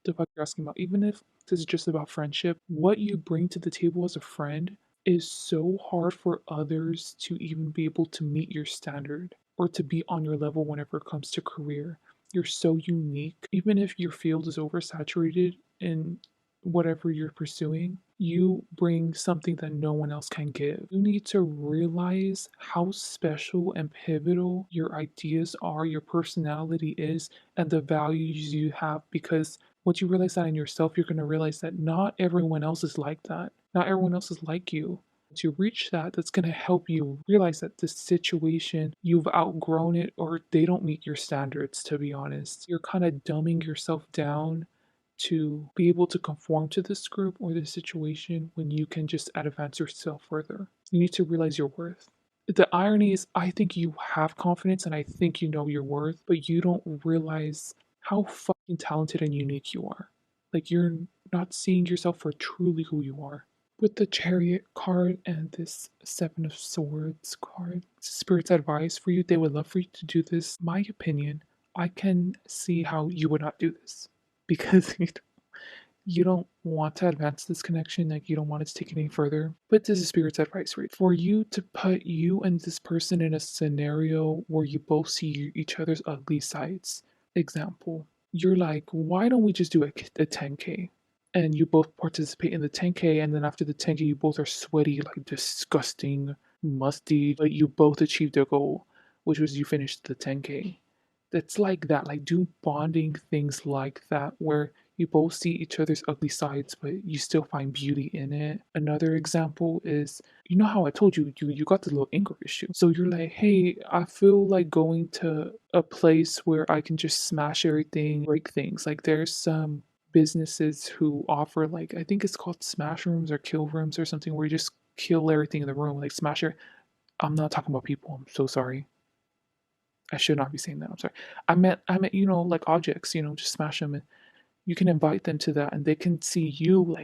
the fuck you're asking about. Even if this is just about friendship, what you bring to the table as a friend is so hard for others to even be able to meet your standard or to be on your level whenever it comes to career. You're so unique. Even if your field is oversaturated in whatever you're pursuing, you bring something that no one else can give. You need to realize how special and pivotal your ideas are, your personality is, and the values you have because once you realize that in yourself, you're going to realize that not everyone else is like that. Not everyone else is like you. To reach that, that's going to help you realize that the situation, you've outgrown it or they don't meet your standards, to be honest. You're kind of dumbing yourself down to be able to conform to this group or this situation when you can just advance yourself further. You need to realize your worth. The irony is, I think you have confidence and I think you know your worth, but you don't realize how fucking talented and unique you are. Like, you're not seeing yourself for truly who you are. With the Chariot card and this Seven of Swords card, Spirit's advice for you, they would love for you to do this. My opinion, I can see how you would not do this because you don't want to advance this connection, like you don't want it to take it any further. But this is Spirit's advice for you. For you to put you and this person in a scenario where you both see each other's ugly sides. Example, you're like, why don't we just do a 10K? And you both participate in the 10K, and then after the 10K, you both are sweaty, like disgusting, musty, but you both achieved their goal, which was you finished the 10K. It's like that, like do bonding things like that where you both see each other's ugly sides, but you still find beauty in it. Another example is, you know how I told you you got the little anger issue. So you're like, hey, I feel like going to a place where I can just smash everything, break things. Like there's some businesses who offer like I think it's called smash rooms or kill rooms or something where you just kill everything in the room, like smasher. I'm not talking about people. I'm so sorry. I should not be saying that. I'm sorry. I meant, like objects, just smash them and you can invite them to that and they can see you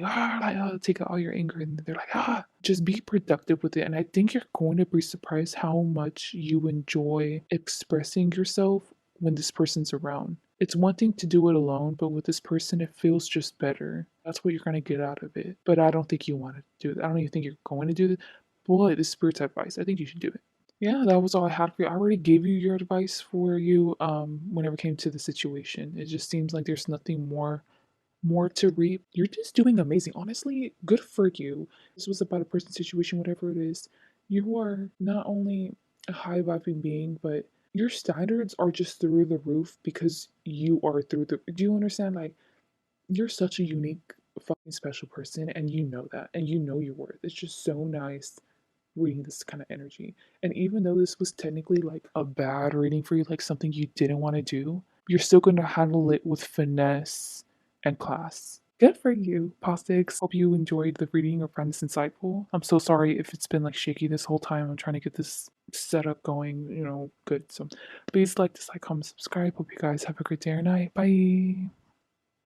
take out all your anger and they're like, just be productive with it. And I think you're going to be surprised how much you enjoy expressing yourself when this person's around. It's one thing to do it alone, but with this person, it feels just better. That's what you're going to get out of it. But I don't think you want to do that. I don't even think you're going to do this. Boy, this spirit's advice. I think you should do it. Yeah, that was all I had for you. I already gave you your advice for you whenever it came to the situation. It just seems like there's nothing more to reap. You're just doing amazing. Honestly, good for you. This was about a person's situation, whatever it is. You are not only a high vibing being, but your standards are just through the roof because you are through the do you understand? Like you're such a unique fucking special person and you know that and you know your worth. It's just so nice reading this kind of energy. And even though this was technically like a bad reading for you, like something you didn't want to do, you're still going to handle it with finesse and class. Good for you, Postix. Hope you enjoyed the reading or found this insightful. I'm so sorry if it's been like shaky this whole time. I'm trying to get this setup going, good. So please like, dislike, comment, subscribe. Hope you guys have a great day or night. Bye.